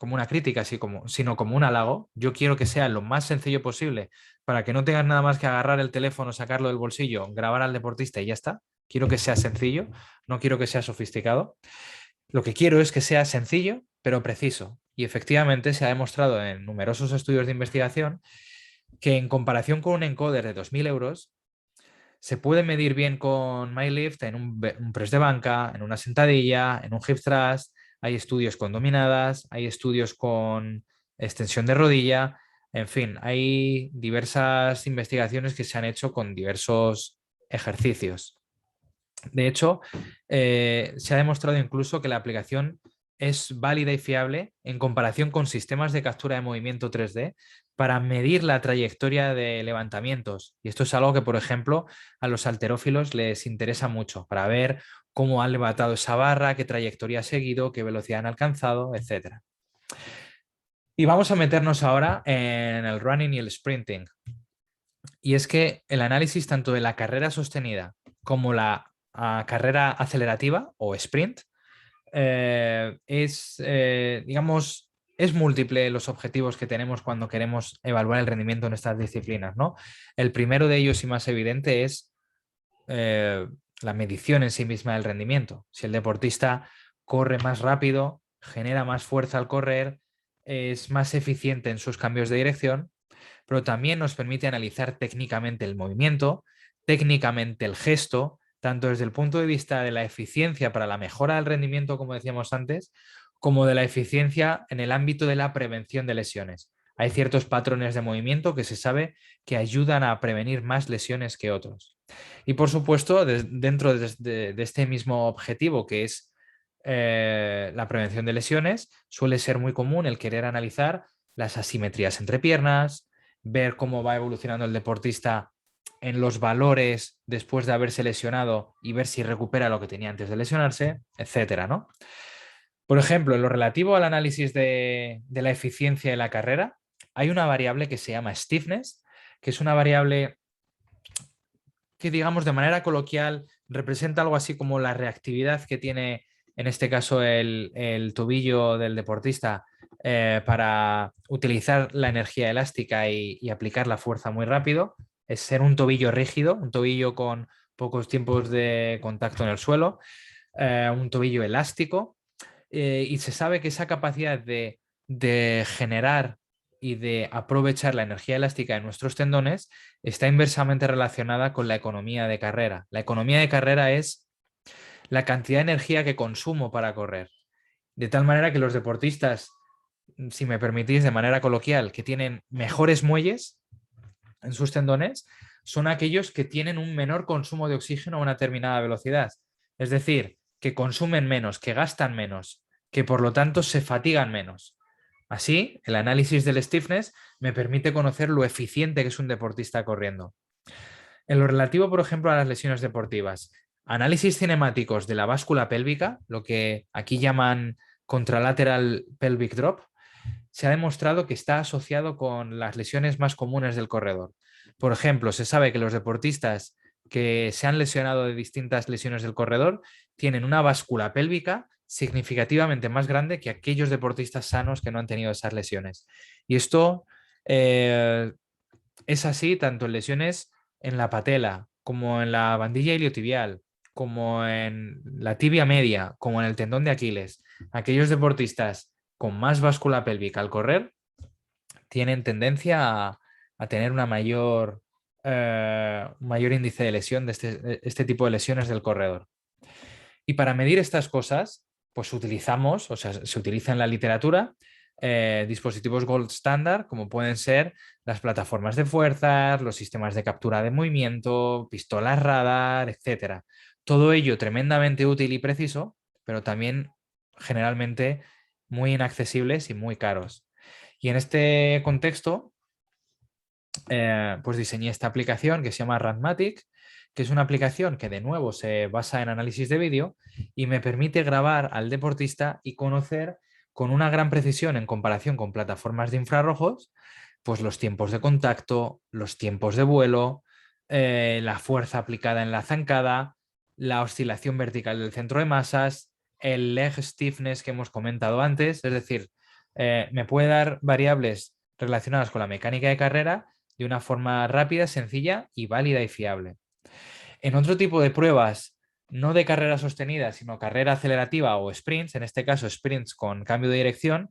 una crítica, sino como un halago. Yo quiero que sea lo más sencillo posible para que no tengas nada más que agarrar el teléfono, sacarlo del bolsillo, grabar al deportista y ya está. Quiero que sea sencillo, no quiero que sea sofisticado. Lo que quiero es que sea sencillo, pero preciso. Y efectivamente se ha demostrado en numerosos estudios de investigación que en comparación con un encoder de 2.000 euros, Se puede medir bien con MyLift en un press de banca, en una sentadilla, en un hip thrust. Hay estudios con dominadas, hay estudios con extensión de rodilla. En fin, hay diversas investigaciones que se han hecho con diversos ejercicios. De hecho, se ha demostrado incluso que la aplicación es válida y fiable en comparación con sistemas de captura de movimiento 3D para medir la trayectoria de levantamientos. Y esto es algo que, por ejemplo, a los halterófilos les interesa mucho para ver cómo han levantado esa barra, qué trayectoria ha seguido, qué velocidad han alcanzado, etc. Y vamos a meternos ahora en el running y el sprinting. Y es que el análisis tanto de la carrera sostenida como la carrera acelerativa o sprint digamos, es múltiple los objetivos que tenemos cuando queremos evaluar el rendimiento en estas disciplinas, ¿no? El primero de ellos y más evidente es eh, la medición en sí misma del rendimiento. Si el deportista corre más rápido, genera más fuerza al correr, es más eficiente en sus cambios de dirección, pero también nos permite analizar técnicamente el movimiento, técnicamente el gesto, tanto desde el punto de vista de la eficiencia para la mejora del rendimiento, como decíamos antes, como de la eficiencia en el ámbito de la prevención de lesiones. Hay ciertos patrones de movimiento que se sabe que ayudan a prevenir más lesiones que otros. Y por supuesto, dentro de este mismo objetivo, que es la prevención de lesiones, suele ser muy común el querer analizar las asimetrías entre piernas, ver cómo va evolucionando el deportista en los valores después de haberse lesionado y ver si recupera lo que tenía antes de lesionarse, etcétera, ¿no? Por ejemplo, en lo relativo al análisis de la eficiencia de la carrera, hay una variable que se llama stiffness, que es una variable que, digamos, de manera coloquial representa algo así como la reactividad que tiene, en este caso, el tobillo del deportista para utilizar la energía elástica y aplicar la fuerza muy rápido. Es ser un tobillo rígido, un tobillo con pocos tiempos de contacto en el suelo, un tobillo elástico. Y se sabe que esa capacidad de generar y de aprovechar la energía elástica de nuestros tendones está inversamente relacionada con la economía de carrera. La economía de carrera es la cantidad de energía que consumo para correr. De tal manera que los deportistas, si me permitís de manera coloquial, que tienen mejores muelles en sus tendones, son aquellos que tienen un menor consumo de oxígeno a una determinada velocidad. Es decir, que consumen menos, que gastan menos, que por lo tanto se fatigan menos. Así, el análisis del stiffness me permite conocer lo eficiente que es un deportista corriendo. En lo relativo, por ejemplo, a las lesiones deportivas, análisis cinemáticos de la báscula pélvica, lo que aquí llaman contralateral pelvic drop, se ha demostrado que está asociado con las lesiones más comunes del corredor. Por ejemplo, se sabe que los deportistas que se han lesionado de distintas lesiones del corredor tienen una báscula pélvica significativamente más grande que aquellos deportistas sanos que no han tenido esas lesiones. Y esto es así tanto en lesiones en la patela, como en la bandilla iliotibial, como en la tibia media, como en el tendón de Aquiles. Aquellos deportistas con más báscula pélvica al correr tienen tendencia a tener una mayor índice de lesión de este tipo de lesiones del corredor. Y para medir estas cosas, pues utilizamos, o sea, se utiliza en la literatura dispositivos gold standard, como pueden ser las plataformas de fuerzas, los sistemas de captura de movimiento, pistolas radar, etcétera. Todo ello tremendamente útil y preciso, pero también generalmente muy inaccesibles y muy caros. Y en este contexto, pues diseñé esta aplicación que se llama Ranmatic, que es una aplicación que de nuevo se basa en análisis de vídeo y me permite grabar al deportista y conocer con una gran precisión en comparación con plataformas de infrarrojos, pues los tiempos de contacto, los tiempos de vuelo, la fuerza aplicada en la zancada, la oscilación vertical del centro de masas, el leg stiffness que hemos comentado antes, es decir, me puede dar variables relacionadas con la mecánica de carrera de una forma rápida, sencilla y válida y fiable. En otro tipo de pruebas, no de carrera sostenida, sino carrera acelerativa o sprints, en este caso sprints con cambio de dirección,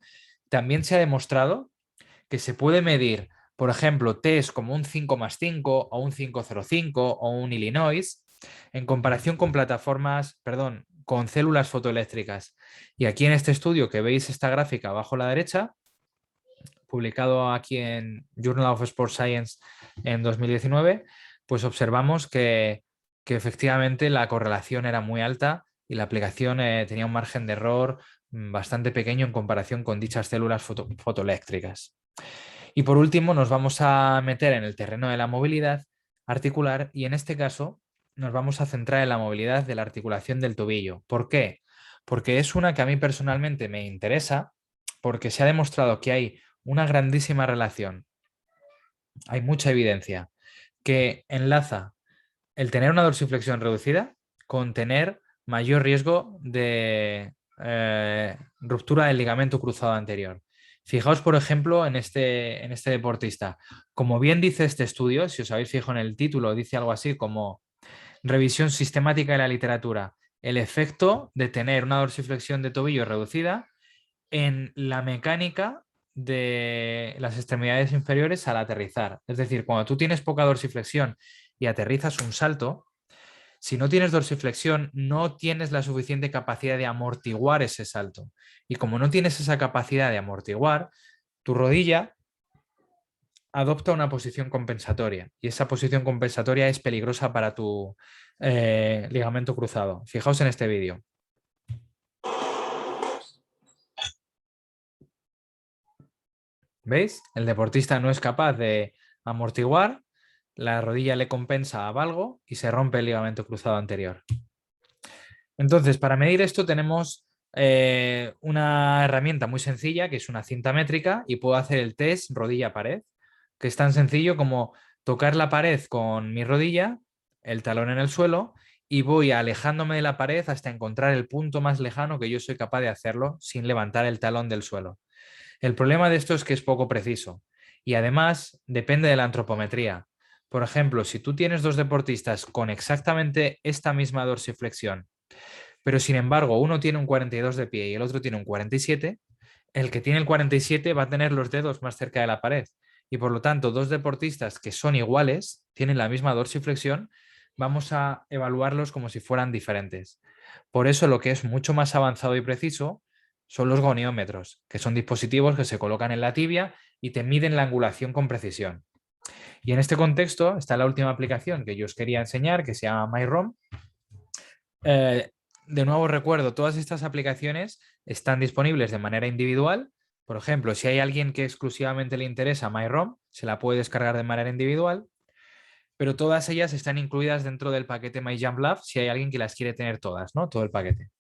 también se ha demostrado que se puede medir por ejemplo, test como un 5+5 o un 505 o un Illinois, en comparación con plataformas, perdón, con células fotoeléctricas. Y aquí en este estudio que veis esta gráfica abajo a la derecha, publicado aquí en Journal of Sports Science en 2019, pues observamos que efectivamente la correlación era muy alta y la aplicación tenía un margen de error bastante pequeño en comparación con dichas células fotoeléctricas. Y por último, nos vamos a meter en el terreno de la movilidad articular y en este caso nos vamos a centrar en la movilidad de la articulación del tobillo. ¿Por qué? Porque es una que a mí personalmente me interesa, porque se ha demostrado que hay una grandísima relación, hay mucha evidencia que enlaza el tener una dorsiflexión reducida con tener mayor riesgo de ruptura del ligamento cruzado anterior. Fijaos, por ejemplo, en este deportista. Como bien dice este estudio, si os habéis fijado en el título, dice algo así como revisión sistemática de la literatura, el efecto de tener una dorsiflexión de tobillo reducida en la mecánica de las extremidades inferiores al aterrizar. Es decir, cuando tú tienes poca dorsiflexión y aterrizas un salto, si no tienes dorsiflexión, no tienes la suficiente capacidad de amortiguar ese salto. Y como no tienes esa capacidad de amortiguar, tu rodilla adopta una posición compensatoria y esa posición compensatoria es peligrosa para tu ligamento cruzado. Fijaos en este vídeo. ¿Veis? El deportista no es capaz de amortiguar, la rodilla le compensa a valgo y se rompe el ligamento cruzado anterior. Entonces, para medir esto tenemos una herramienta muy sencilla que es una cinta métrica y puedo hacer el test rodilla-pared, que es tan sencillo como tocar la pared con mi rodilla, el talón en el suelo y voy alejándome de la pared hasta encontrar el punto más lejano que yo soy capaz de hacerlo sin levantar el talón del suelo. El problema de esto es que es poco preciso y además depende de la antropometría. Por ejemplo, si tú tienes dos deportistas con exactamente esta misma dorsiflexión, pero sin embargo uno tiene un 42 de pie y el otro tiene un 47, el que tiene el 47 va a tener los dedos más cerca de la pared y por lo tanto dos deportistas que son iguales, tienen la misma dorsiflexión, vamos a evaluarlos como si fueran diferentes. Por eso lo que es mucho más avanzado y preciso son los goniómetros, que son dispositivos que se colocan en la tibia y te miden la angulación con precisión. Y en este contexto está la última aplicación que yo os quería enseñar, que se llama MyROM. De nuevo recuerdo, todas estas aplicaciones están disponibles de manera individual. Por ejemplo, si hay alguien que exclusivamente le interesa MyROM, se la puede descargar de manera individual, pero todas ellas están incluidas dentro del paquete MyJumpLab si hay alguien que las quiere tener todas, ¿no? Todo el paquete.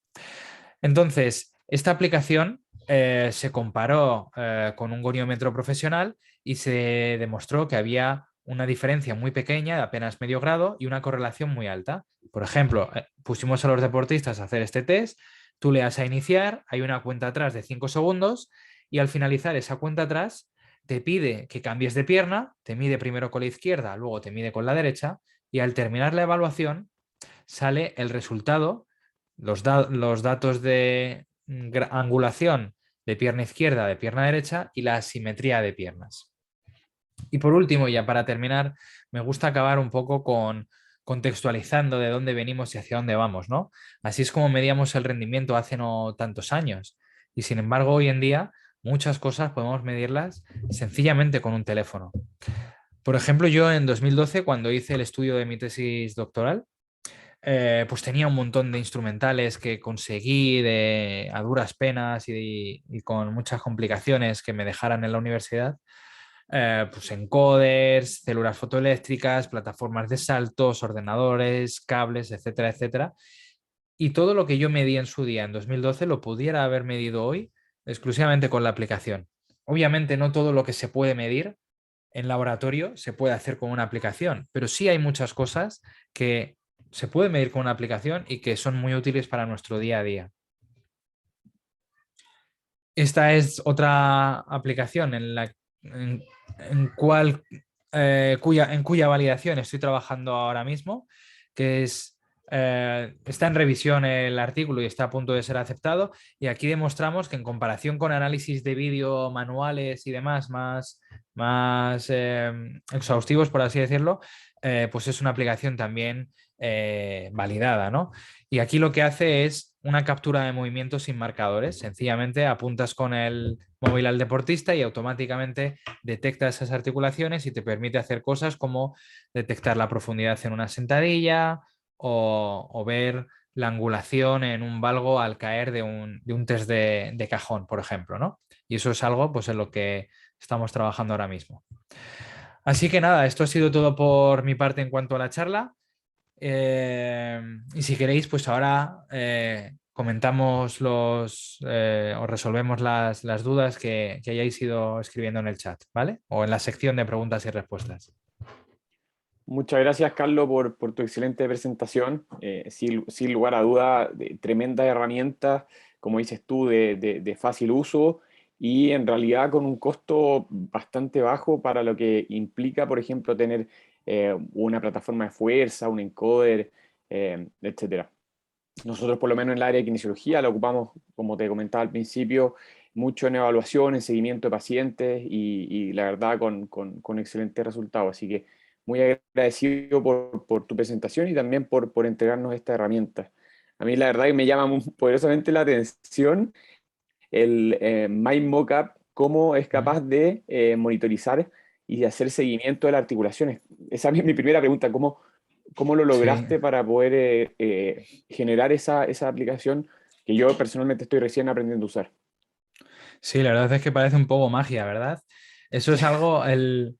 Entonces, esta aplicación se comparó con un goniómetro profesional y se demostró que había una diferencia muy pequeña de apenas medio grado y una correlación muy alta. Por ejemplo, pusimos a los deportistas a hacer este test, tú le das a iniciar, hay una cuenta atrás de 5 segundos y al finalizar esa cuenta atrás te pide que cambies de pierna, te mide primero con la izquierda, luego te mide con la derecha y al terminar la evaluación sale el resultado, los datos de angulación de pierna izquierda, de pierna derecha y la asimetría de piernas. Y por último, ya para terminar, me gusta acabar un poco con contextualizando de dónde venimos y hacia dónde vamos, ¿no? Así es como medíamos el rendimiento hace no tantos años. Y sin embargo, hoy en día muchas cosas podemos medirlas sencillamente con un teléfono. Por ejemplo, yo en 2012, cuando hice el estudio de mi tesis doctoral, pues tenía un montón de instrumentales que conseguí a duras penas y con muchas complicaciones que me dejaran en la universidad. Pues encoders, células fotoeléctricas, plataformas de saltos, ordenadores, cables, etcétera, etcétera. Y todo lo que yo medí en su día, en 2012, lo pudiera haber medido hoy exclusivamente con la aplicación. Obviamente no todo lo que se puede medir en laboratorio se puede hacer con una aplicación, pero sí hay muchas cosas que se puede medir con una aplicación y que son muy útiles para nuestro día a día. Esta es otra aplicación en cuya validación estoy trabajando ahora mismo, que es está en revisión el artículo y está a punto de ser aceptado. Y aquí demostramos que en comparación con análisis de vídeo manuales y demás más exhaustivos, por así decirlo, pues es una aplicación también validada, ¿no? Y aquí lo que hace es una captura de movimientos sin marcadores. Sencillamente apuntas con el móvil al deportista y automáticamente detecta esas articulaciones y te permite hacer cosas como detectar la profundidad en una sentadilla o ver la angulación en un valgo al caer de un test de cajón, por ejemplo, ¿no? Y eso es algo pues, en lo que estamos trabajando ahora mismo. Así que nada, esto ha sido todo por mi parte en cuanto a la charla. Y si queréis, pues ahora comentamos o resolvemos las dudas que hayáis ido escribiendo en el chat, ¿vale? O en la sección de preguntas y respuestas. Muchas gracias, Carlos, por tu excelente presentación. Sin lugar a duda, tremenda herramienta, como dices tú, de fácil uso y en realidad con un costo bastante bajo para lo que implica, por ejemplo, tener una plataforma de fuerza, un encoder, etcétera. Nosotros, por lo menos en el área de kinesiología, la ocupamos, como te comentaba al principio, mucho en evaluación, en seguimiento de pacientes y la verdad con excelentes resultados. Así que muy agradecido por tu presentación y también por entregarnos esta herramienta. A mí la verdad que me llama poderosamente la atención el Mind Mockup, cómo es ¿Mm? capaz de monitorizar y de hacer seguimiento de las articulaciones. Esa es mi primera pregunta, ¿cómo lo Sí, lograste para poder generar esa aplicación que yo personalmente estoy recién aprendiendo a usar? sí, la verdad es que parece un poco magia, ¿verdad? Eso es algo, el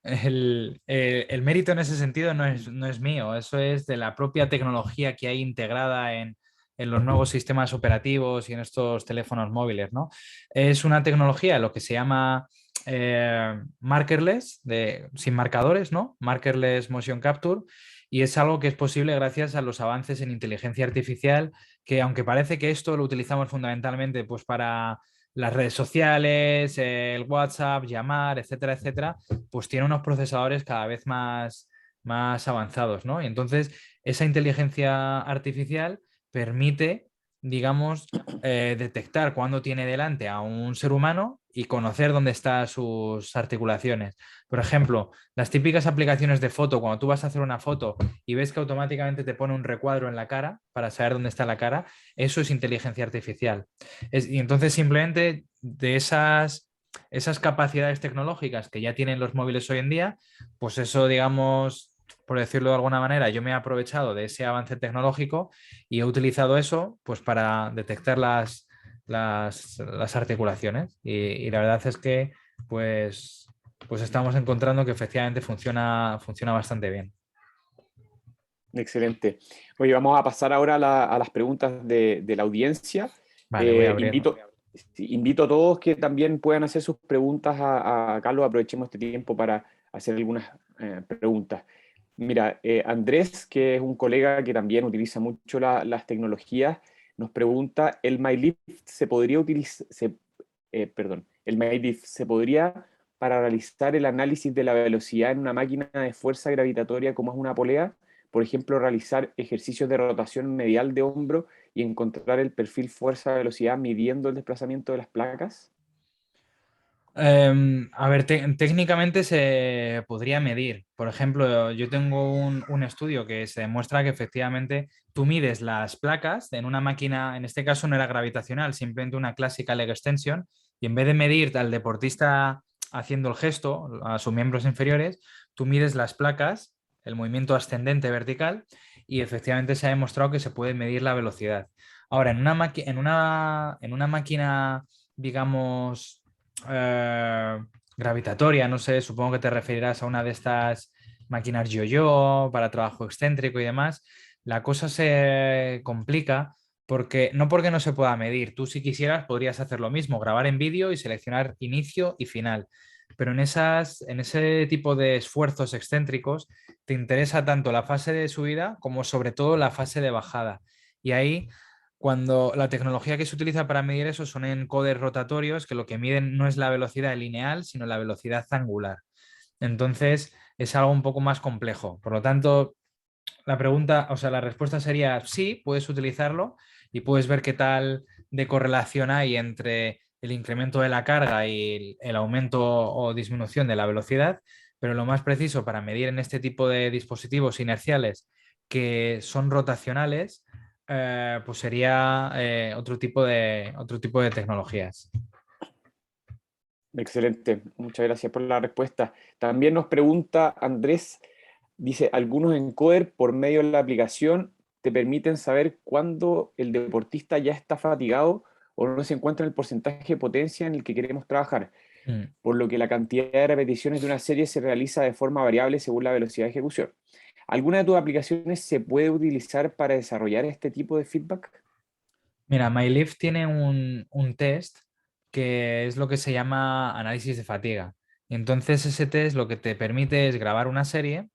mérito en ese sentido no es mío, eso es de la propia tecnología que hay integrada en los nuevos sistemas operativos y en estos teléfonos móviles, ¿no? Es una tecnología, lo que se llama markerless, sin marcadores, ¿no? Markerless motion capture, y es algo que es posible gracias a los avances en inteligencia artificial, que aunque parece que esto lo utilizamos fundamentalmente pues para las redes sociales, el WhatsApp, llamar, etcétera, etcétera, pues tiene unos procesadores cada vez más avanzados, ¿no? Y entonces esa inteligencia artificial permite, digamos, detectar cuándo tiene delante a un ser humano y conocer dónde están sus articulaciones. Por ejemplo, las típicas aplicaciones de foto, cuando tú vas a hacer una foto y ves que automáticamente te pone un recuadro en la cara para saber dónde está la cara, eso es inteligencia artificial. Y entonces simplemente de esas capacidades tecnológicas que ya tienen los móviles hoy en día, pues eso, digamos, por decirlo de alguna manera, yo me he aprovechado de ese avance tecnológico y he utilizado eso pues para detectar las articulaciones. Y la verdad es que pues estamos encontrando que efectivamente funciona bastante bien. Excelente. Oye, vamos a pasar ahora a las preguntas de la audiencia. Vale, voy a abrir. Invito a todos que también puedan hacer sus preguntas a Carlos. Aprovechemos este tiempo para hacer algunas preguntas. Mira, Andrés, que es un colega que también utiliza mucho las tecnologías, nos pregunta, ¿el MyLift se podría utilizar, perdón, el MyLift se podría para realizar el análisis de la velocidad en una máquina de fuerza gravitatoria como es una polea? Por ejemplo, realizar ejercicios de rotación medial de hombro y encontrar el perfil fuerza-velocidad midiendo el desplazamiento de las placas. A ver, técnicamente se podría medir. Por ejemplo, yo tengo un estudio que se demuestra que efectivamente tú mides las placas en una máquina, en este caso no era gravitacional, simplemente una clásica leg extension, y en vez de medir al deportista haciendo el gesto a sus miembros inferiores, tú mides las placas, el movimiento ascendente vertical, y efectivamente se ha demostrado que se puede medir la velocidad. Ahora, en una máquina, digamos, eh, gravitatoria, no sé, supongo que te referirás a una de estas máquinas yo-yo para trabajo excéntrico y demás, la cosa se complica porque no porque no se pueda medir, tú si quisieras podrías hacer lo mismo, grabar en vídeo y seleccionar inicio y final, pero en ese tipo de esfuerzos excéntricos te interesa tanto la fase de subida como sobre todo la fase de bajada. Y ahí cuando la tecnología que se utiliza para medir eso son encoders rotatorios que lo que miden no es la velocidad lineal, sino la velocidad angular. Entonces es algo un poco más complejo. Por lo tanto, La pregunta, o sea, la respuesta sería sí, puedes utilizarlo y puedes ver qué tal de correlación hay entre el incremento de la carga y el aumento o disminución de la velocidad, pero lo más preciso para medir en este tipo de dispositivos inerciales que son rotacionales, pues sería otro tipo de tecnologías. Excelente, muchas gracias por la respuesta. También nos pregunta Andrés, dice, algunos encoder por medio de la aplicación te permiten saber cuándo el deportista ya está fatigado o no se encuentra en el porcentaje de potencia en el que queremos trabajar, Mm. por lo que la cantidad de repeticiones de una serie se realiza de forma variable según la velocidad de ejecución. ¿Alguna de tus aplicaciones se puede utilizar para desarrollar este tipo de feedback? Mira, MyLift tiene un test que es lo que se llama análisis de fatiga. Y entonces ese test lo que te permite es grabar una serie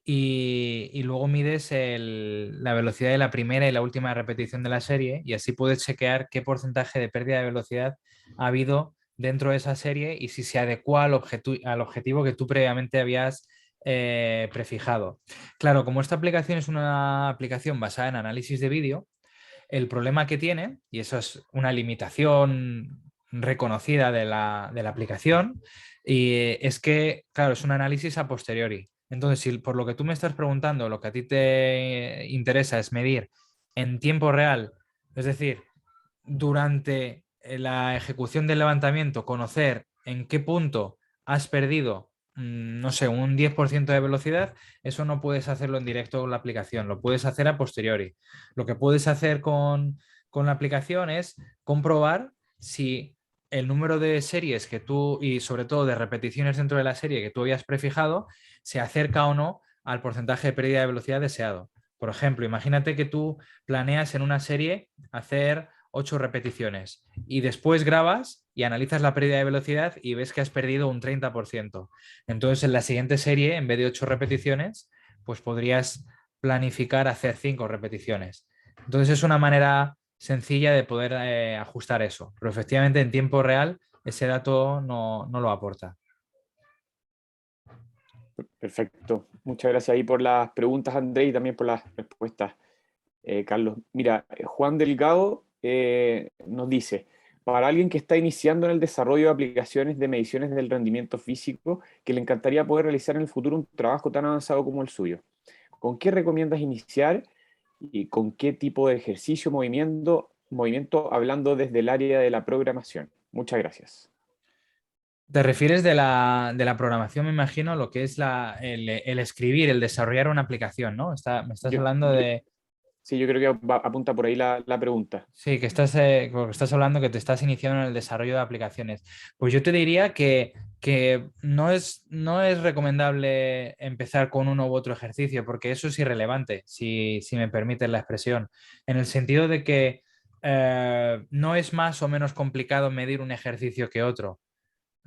y luego mides la velocidad de la primera y la última repetición de la serie y así puedes chequear qué porcentaje de pérdida de velocidad ha habido dentro de esa serie y si se adecua al objetivo que tú previamente habías prefijado. Claro, como esta aplicación es una aplicación basada en análisis de vídeo, el problema que tiene, y eso es una limitación reconocida de la aplicación, y es que, claro, es un análisis a posteriori. Entonces, si por lo que tú me estás preguntando, lo que a ti te interesa es medir en tiempo real, es decir, durante la ejecución del levantamiento, conocer en qué punto has perdido, no sé, un 10% de velocidad, eso no puedes hacerlo en directo con la aplicación, lo puedes hacer a posteriori. Lo que puedes hacer con la aplicación es comprobar si el número de series que tú, y sobre todo de repeticiones dentro de la serie que tú habías prefijado, se acerca o no al porcentaje de pérdida de velocidad deseado. Por ejemplo, imagínate que tú planeas en una serie hacer 8 repeticiones y después grabas y analizas la pérdida de velocidad y ves que has perdido un 30%. Entonces, en la siguiente serie, en vez de 8 repeticiones, pues podrías planificar hacer 5 repeticiones. Entonces, es una manera sencilla de poder ajustar eso. Pero efectivamente, en tiempo real, ese dato no lo aporta. Perfecto. Muchas gracias ahí por las preguntas, Andrés, y también por las respuestas, Carlos. Mira, Juan Delgado nos dice, para alguien que está iniciando en el desarrollo de aplicaciones de mediciones del rendimiento físico, que le encantaría poder realizar en el futuro un trabajo tan avanzado como el suyo, ¿con qué recomiendas iniciar y con qué tipo de ejercicio, movimiento hablando desde el área de la programación? Muchas gracias. ¿Te refieres de la programación, me imagino, lo que es el escribir, el desarrollar una aplicación, ¿no? Me estás Yo, hablando yo- de, sí, yo creo que apunta por ahí la pregunta. sí, porque estás hablando que te estás iniciando en el desarrollo de aplicaciones. Pues yo te diría que no es recomendable empezar con uno u otro ejercicio, porque eso es irrelevante, si me permites la expresión, en el sentido de que no es más o menos complicado medir un ejercicio que otro.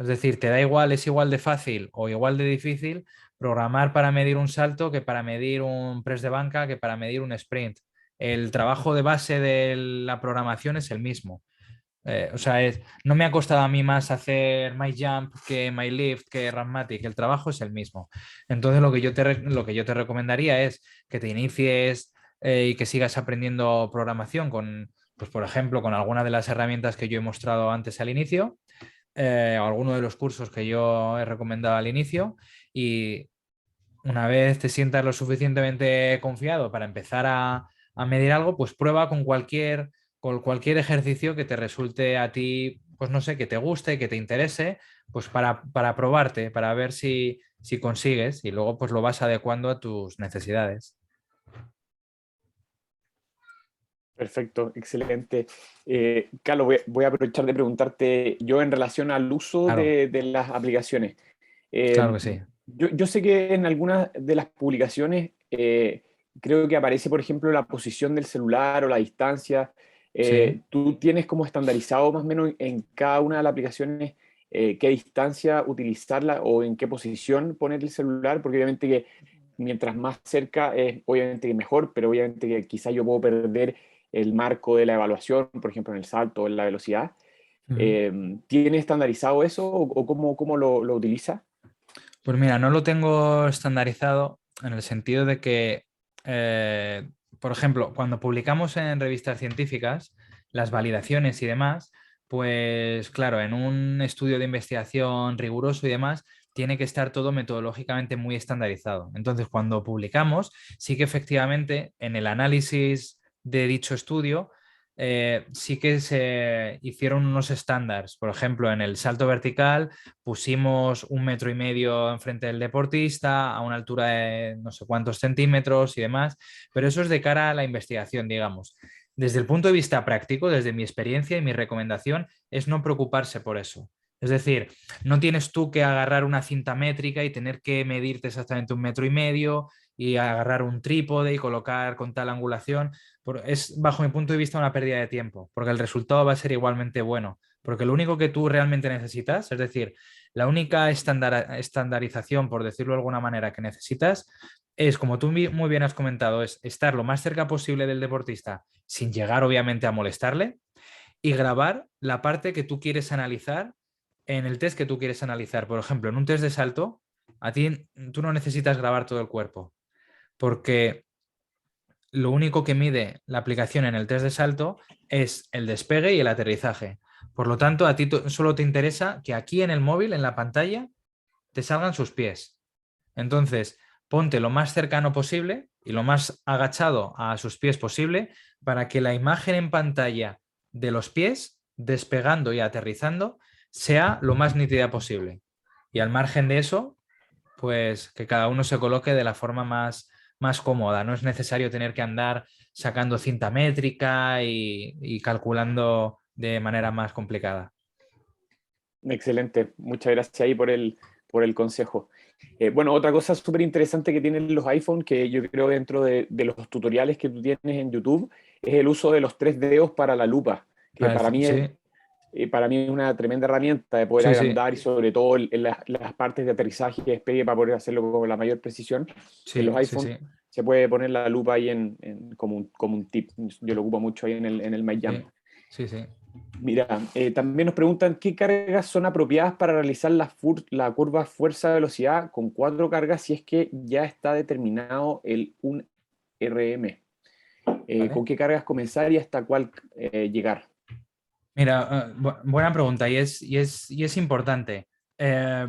Es decir, te da igual, es igual de fácil o igual de difícil programar para medir un salto que para medir un press de banca, que para medir un sprint. El trabajo de base de la programación es el mismo. O sea, no me ha costado a mí más hacer MyJump que MyLift, que Ranmatic. El trabajo es el mismo. Entonces, lo que yo te recomendaría es que te inicies y que sigas aprendiendo programación con, pues, por ejemplo, con alguna de las herramientas que yo he mostrado antes al inicio o alguno de los cursos que yo he recomendado al inicio y una vez te sientas lo suficientemente confiado para empezar a medir algo, pues prueba con cualquier ejercicio que te resulte a ti, pues no sé, que te guste, que te interese, pues para probarte, para ver si consigues y luego pues lo vas adecuando a tus necesidades. Perfecto, excelente. Carlos, voy a aprovechar de preguntarte yo en relación al uso Claro, de las aplicaciones. claro Eh, que sí. yo sé que en algunas de las publicaciones creo que aparece, por ejemplo, la posición del celular o la distancia. Sí. ¿Tú tienes como estandarizado más o menos en cada una de las aplicaciones qué distancia utilizarla o en qué posición poner el celular? Porque obviamente que mientras más cerca es obviamente que mejor, pero obviamente que quizá yo puedo perder el marco de la evaluación, por ejemplo, en el salto o en la velocidad. Ujú. ¿Tiene estandarizado eso o cómo lo utiliza? Pues mira, no lo tengo estandarizado en el sentido de que por ejemplo, cuando publicamos en revistas científicas, las validaciones y demás, pues claro, en un estudio de investigación riguroso y demás, tiene que estar todo metodológicamente muy estandarizado. Entonces, cuando publicamos, sí que efectivamente en el análisis de dicho estudio, sí que se hicieron unos estándares. Por ejemplo, en el salto vertical pusimos 1,5 metros enfrente del deportista, a una altura de no sé cuántos centímetros y demás, pero eso es de cara a la investigación, digamos. Desde el punto de vista práctico, desde mi experiencia y mi recomendación, es no preocuparse por eso. Es decir, no tienes tú que agarrar una cinta métrica y tener que medirte exactamente 1,5 metros y agarrar un trípode y colocar con tal angulación. Es, bajo mi punto de vista, una pérdida de tiempo, porque el resultado va a ser igualmente bueno. Porque lo único que tú realmente necesitas, es decir, la única estandarización, por decirlo de alguna manera, que necesitas es, como tú muy bien has comentado, es estar lo más cerca posible del deportista sin llegar obviamente a molestarle y grabar la parte que tú quieres analizar en el test que tú quieres analizar. Por ejemplo, en un test de salto, a ti tú no necesitas grabar todo el cuerpo, porque lo único que mide la aplicación en el test de salto es el despegue y el aterrizaje. Por lo tanto, a ti solo te interesa que aquí en el móvil, en la pantalla, te salgan sus pies. Entonces, ponte lo más cercano posible y lo más agachado a sus pies posible para que la imagen en pantalla de los pies, despegando y aterrizando, sea lo más nítida posible. Y al margen de eso, pues que cada uno se coloque de la forma más cómoda. No es necesario tener que andar sacando cinta métrica y calculando de manera más complicada. Excelente, muchas gracias ahí por el consejo. Bueno, otra cosa súper interesante que tienen los iPhone, que yo creo dentro de los tutoriales que tú tienes en YouTube, es el uso de los tres dedos para la lupa, que Sí, para mí es una tremenda herramienta de poder sí, sí, agrandar y sobre todo en las partes de aterrizaje y despegue para poder hacerlo con la mayor precisión. En los sí, sí, iPhone sí, se puede poner la lupa ahí como un tip. Yo lo ocupo mucho ahí en el MyJump. sí, sí, sí. Mira, también nos preguntan qué cargas son apropiadas para realizar la curva fuerza-velocidad con cuatro cargas si es que ya está determinado el 1 RM. ¿Con ¿Vale? qué cargas comenzar y hasta cuál llegar? Mira, buena pregunta y es importante. Eh,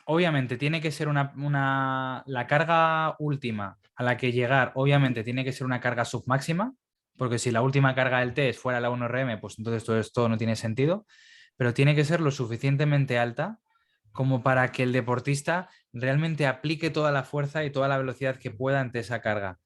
Obviamente tiene que ser la carga última a la que llegar, obviamente tiene que ser una carga submáxima, porque si la última carga del test fuera la 1RM, pues entonces todo esto no tiene sentido, pero tiene que ser lo suficientemente alta como para que el deportista realmente aplique toda la fuerza y toda la velocidad que pueda ante esa carga.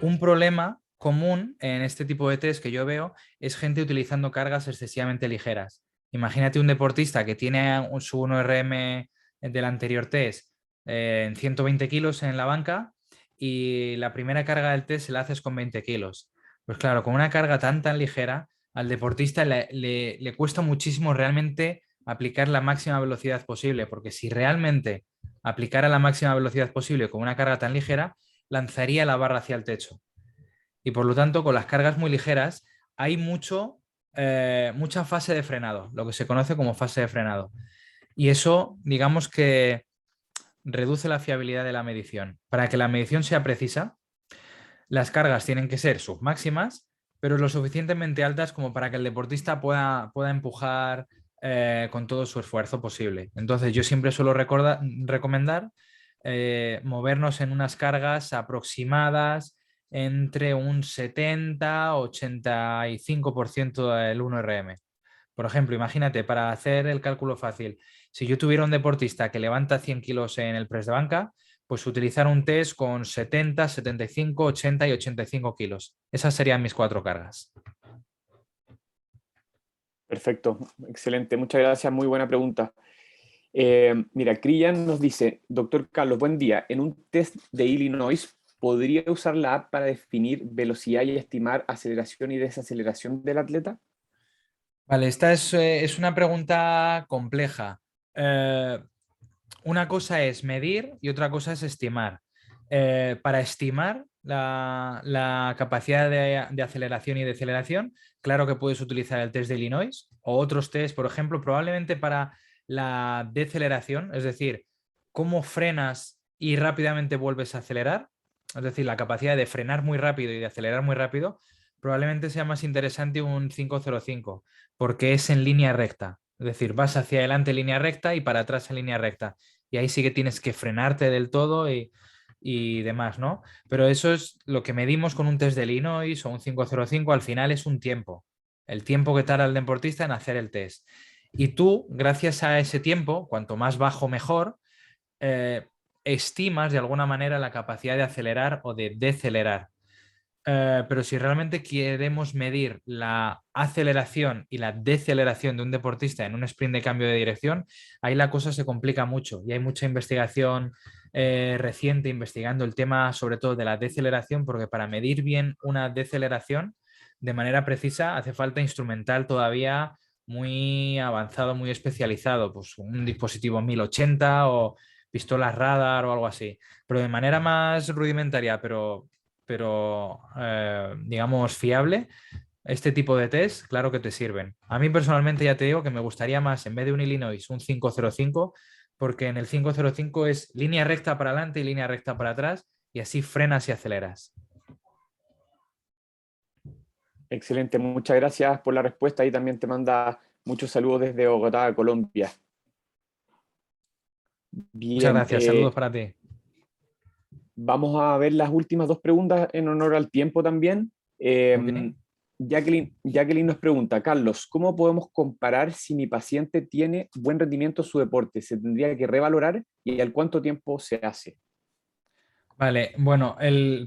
Un problema común en este tipo de test que yo veo es gente utilizando cargas excesivamente ligeras. Imagínate un deportista que tiene su 1RM del anterior test en 120 kilos en la banca y la primera carga del test se la haces con 20 kilos. Pues claro, con una carga tan ligera, al deportista le cuesta muchísimo realmente aplicar la máxima velocidad posible, porque si realmente aplicara la máxima velocidad posible con una carga tan ligera, lanzaría la barra hacia el techo. Y por lo tanto, con las cargas muy ligeras, hay mucha fase de frenado, lo que se conoce como fase de frenado. Y eso, digamos que reduce la fiabilidad de la medición. Para que la medición sea precisa, las cargas tienen que ser submáximas, pero lo suficientemente altas como para que el deportista pueda empujar con todo su esfuerzo posible. Entonces, yo siempre suelo recomendar movernos en unas cargas aproximadas entre un 70-85% del 1 RM. Por ejemplo, imagínate, para hacer el cálculo fácil, si yo tuviera un deportista que levanta 100 kilos en el press de banca, pues utilizar un test con 70, 75, 80 y 85 kilos. Esas serían mis cuatro cargas. Perfecto, excelente, muchas gracias, muy buena pregunta. Mira, Crian nos dice, doctor Carlos, buen día. En un test de Illinois, ¿podría usar la app para definir velocidad y estimar aceleración y desaceleración del atleta? Vale, esta es una pregunta compleja. Eh, una cosa es medir y otra cosa es estimar. Para estimar la capacidad de aceleración y deceleración, claro que puedes utilizar el test de Illinois o otros test, por ejemplo, probablemente para la deceleración, es decir, cómo frenas y rápidamente vuelves a acelerar. es decir, la capacidad de frenar muy rápido y de acelerar muy rápido, probablemente sea más interesante un 505, porque es en línea recta. Es decir, vas hacia adelante en línea recta y para atrás en línea recta. Y ahí sí que tienes que frenarte del todo y demás, ¿no? Pero eso es lo que medimos con un test de Illinois o un 505, al final es un tiempo, el tiempo que tarda el deportista en hacer el test. Y tú, gracias a ese tiempo, cuanto más bajo mejor, eh, estimas de alguna manera la capacidad de acelerar o de decelerar. Pero si realmente queremos medir la aceleración y la deceleración de un deportista en un sprint de cambio de dirección, ahí la cosa se complica mucho y hay mucha investigación reciente investigando el tema sobre todo de la deceleración, porque para medir bien una deceleración de manera precisa hace falta instrumental todavía muy avanzado, muy especializado, pues un dispositivo 1080 o pistolas radar o algo así, pero de manera más rudimentaria, pero digamos, fiable, este tipo de test, claro que te sirven. A mí personalmente ya te digo que me gustaría más, en vez de un Illinois, un 505, porque en el 505 es línea recta para adelante y línea recta para atrás, y así frenas y aceleras. Excelente, muchas gracias por la respuesta. Y también te manda muchos saludos desde Bogotá, Colombia. Muchas Bien, gracias, saludos para ti. vamos a ver las últimas dos preguntas en honor al tiempo también. Ok. Jacqueline nos pregunta, Carlos, ¿cómo podemos comparar si mi paciente tiene buen rendimiento en su deporte? ¿Se tendría que revalorar y al cuánto tiempo se hace? Vale, bueno,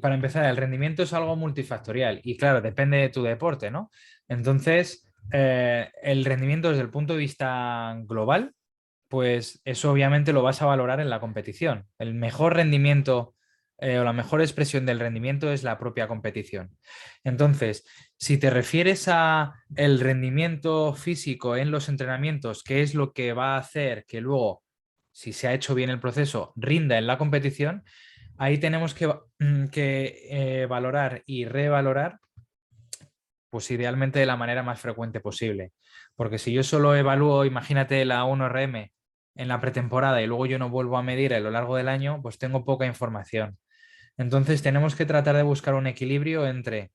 para empezar, el rendimiento es algo multifactorial y claro, depende de tu deporte, ¿no? Entonces, el rendimiento desde el punto de vista global, pues eso obviamente lo vas a valorar en la competición. El mejor rendimiento o la mejor expresión del rendimiento es la propia competición. Entonces, si te refieres a el rendimiento físico en los entrenamientos, qué es lo que va a hacer que luego, si se ha hecho bien el proceso, rinda en la competición, ahí tenemos que valorar y revalorar, pues idealmente de la manera más frecuente posible. Porque si yo solo evalúo, imagínate la 1RM en la pretemporada y luego yo no vuelvo a medir a lo largo del año, pues tengo poca información. Entonces tenemos que tratar de buscar un equilibrio entre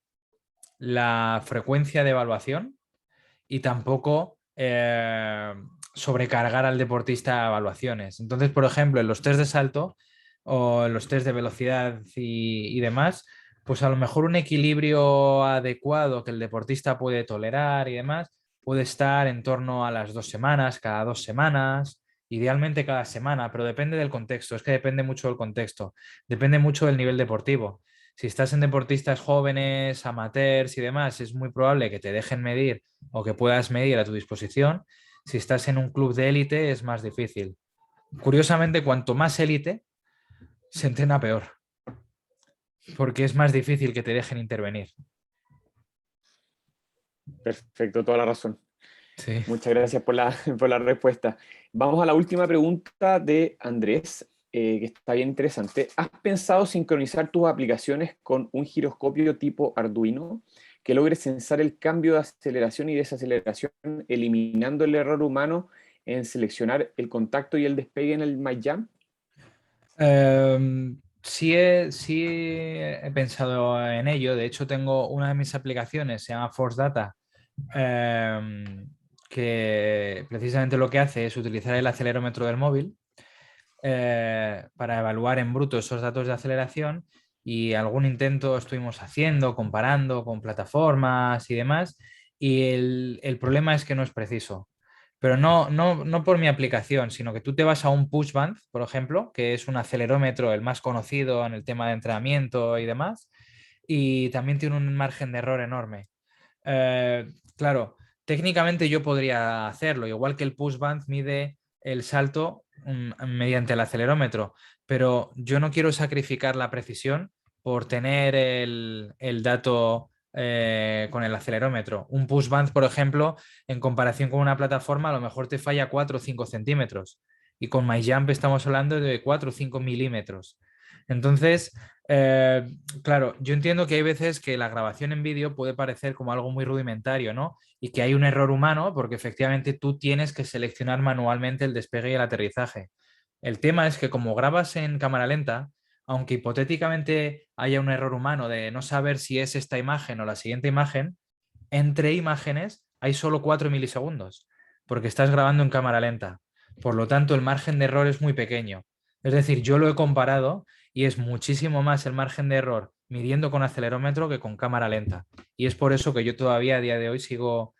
la frecuencia de evaluación y tampoco sobrecargar al deportista a evaluaciones. Entonces, por ejemplo, en los test de salto o en los test de velocidad y demás, pues a lo mejor un equilibrio adecuado que el deportista puede tolerar y demás puede estar en torno a las 2 semanas, cada 2 semanas, idealmente cada semana, pero depende del contexto, es que depende mucho del contexto, depende mucho del nivel deportivo. Si estás en deportistas jóvenes, amateurs y demás, es muy probable que te dejen medir o que puedas medir a tu disposición. Si estás en un club de élite es más difícil. Curiosamente, cuanto más élite, se entrena peor, porque es más difícil que te dejen intervenir. Perfecto, toda la razón. Sí. Muchas gracias por por la respuesta. Vamos a la última pregunta de Andrés, que está bien interesante. ¿Has pensado sincronizar tus aplicaciones con un giroscopio tipo Arduino que logre sensar el cambio de aceleración y desaceleración, eliminando el error humano en seleccionar el contacto y el despegue en el MyJump? Sí he pensado en ello. De hecho, tengo una de mis aplicaciones, se llama Force Data, que precisamente lo que hace es utilizar el acelerómetro del móvil para evaluar en bruto esos datos de aceleración, y algún intento estuvimos haciendo, comparando con plataformas y demás, y el problema es que no es preciso. Pero no por mi aplicación, sino que tú te vas a un pushband, por ejemplo, que es un acelerómetro el más conocido en el tema de entrenamiento y demás, y también tiene un margen de error enorme. Claro, técnicamente yo podría hacerlo, igual que el push band mide el salto mediante el acelerómetro, pero yo no quiero sacrificar la precisión por tener el dato con el acelerómetro. Un push band, por ejemplo, en comparación con una plataforma, a lo mejor te falla 4 o 5 centímetros. Y con MyJump estamos hablando de 4 o 5 milímetros. Entonces, eh, claro, yo entiendo que hay veces que la grabación en vídeo puede parecer como algo muy rudimentario, ¿no? Y que hay un error humano porque efectivamente tú tienes que seleccionar manualmente el despegue y el aterrizaje. El tema es que como grabas en cámara lenta, aunque hipotéticamente haya un error humano de no saber si es esta imagen o la siguiente imagen, entre imágenes hay solo 4 milisegundos, porque estás grabando en cámara lenta. Por lo tanto, el margen de error es muy pequeño. Es decir, yo lo he comparado y es muchísimo más el margen de error midiendo con acelerómetro que con cámara lenta. Y es por eso que yo todavía a día de hoy sigo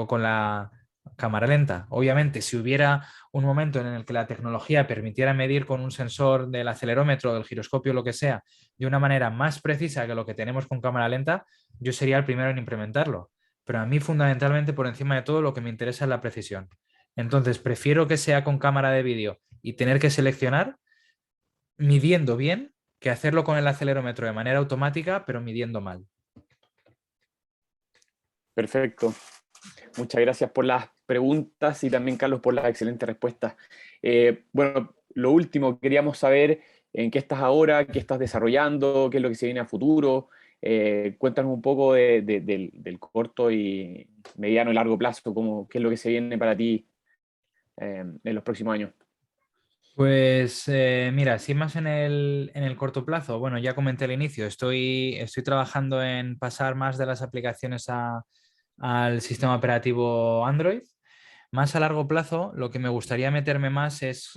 con la cámara lenta. Obviamente, si hubiera un momento en el que la tecnología permitiera medir con un sensor del acelerómetro, del giroscopio, lo que sea, de una manera más precisa que lo que tenemos con cámara lenta, yo sería el primero en implementarlo. Pero a mí fundamentalmente por encima de todo lo que me interesa es la precisión. Entonces, prefiero que sea con cámara de vídeo y tener que seleccionar midiendo bien que hacerlo con el acelerómetro de manera automática, pero midiendo mal. Perfecto. Muchas gracias por las preguntas y también, Carlos, por las excelentes respuestas. Bueno, lo último, queríamos saber en qué estás ahora, qué estás desarrollando, qué es lo que se viene a futuro. Cuéntanos un poco del corto y mediano y largo plazo, qué es lo que se viene para ti en los próximos años. Pues mira, sí más en el corto plazo, bueno, ya comenté al inicio, estoy trabajando en pasar más de las aplicaciones al sistema operativo Android. Más a largo plazo, lo que me gustaría meterme más es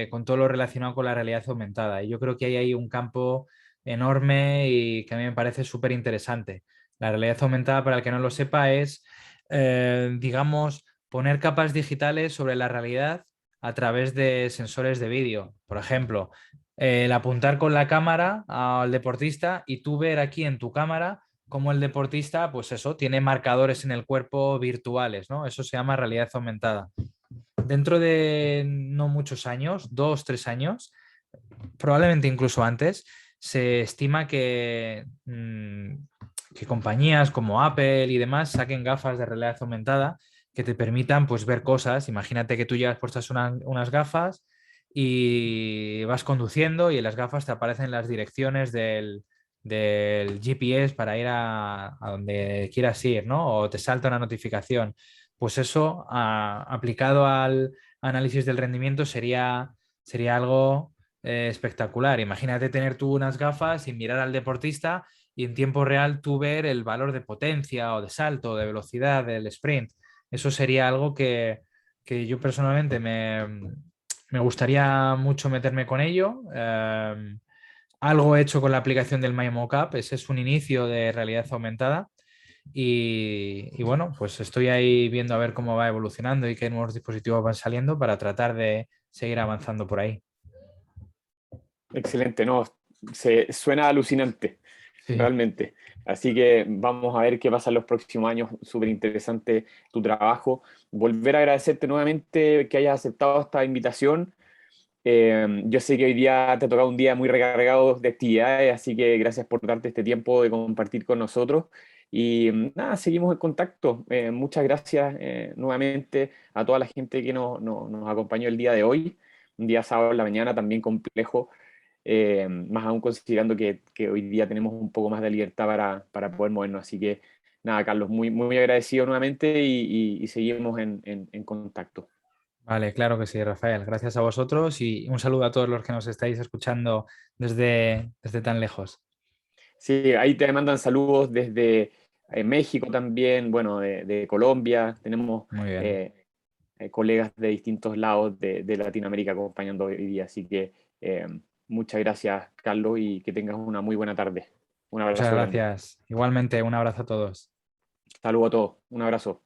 con todo lo relacionado con la realidad aumentada. Y yo creo que hay ahí un campo enorme y que a mí me parece súper interesante. La realidad aumentada, para el que no lo sepa, es, digamos, poner capas digitales sobre la realidad a través de sensores de vídeo. Por ejemplo, el apuntar con la cámara al deportista y tú ver aquí en tu cámara cómo el deportista, pues eso, tiene marcadores en el cuerpo virtuales, ¿no? Eso se llama realidad aumentada. Dentro de no muchos años, 2, 3 años, probablemente incluso antes, se estima que compañías como Apple y demás saquen gafas de realidad aumentada que te permitan pues, ver cosas. Imagínate que tú llevas puestas unas gafas y vas conduciendo y en las gafas te aparecen las direcciones del GPS para ir a donde quieras ir, ¿no? O te salta una notificación. Pues eso, aplicado al análisis del rendimiento, sería algo espectacular. Imagínate tener tú unas gafas y mirar al deportista y en tiempo real tú ver el valor de potencia o de salto, de velocidad, del sprint. Eso sería algo que yo personalmente me gustaría mucho meterme con ello. Algo he hecho con la aplicación del MyMockup, ese es un inicio de realidad aumentada. Y bueno, pues estoy ahí viendo a ver cómo va evolucionando y qué nuevos dispositivos van saliendo para tratar de seguir avanzando por ahí. Excelente, no, suena alucinante, Sí. realmente. Así que vamos a ver qué pasa en los próximos años. Súper interesante tu trabajo. Volver a agradecerte nuevamente que hayas aceptado esta invitación. Yo sé que hoy día te ha tocado un día muy recargado de actividades, así que gracias por darte este tiempo de compartir con nosotros. Y nada, seguimos en contacto. Muchas gracias nuevamente a toda la gente que nos acompañó el día de hoy. Un día sábado en la mañana también complejo, más aún considerando que hoy día tenemos un poco más de libertad para poder movernos. Así que nada, Carlos, muy agradecido nuevamente y seguimos en contacto. Vale, claro que sí, Rafael. Gracias a vosotros y un saludo a todos los que nos estáis escuchando desde tan lejos. Sí, ahí te mandan saludos desde México también, bueno, de Colombia. Tenemos Muy bien. colegas de distintos lados de Latinoamérica acompañando hoy día. Así que eh, muchas gracias, Carlos, y que tengas una muy buena tarde. Un Muchas abrazo grande. gracias. Igualmente, un abrazo a todos. Saludos a todos. Un abrazo.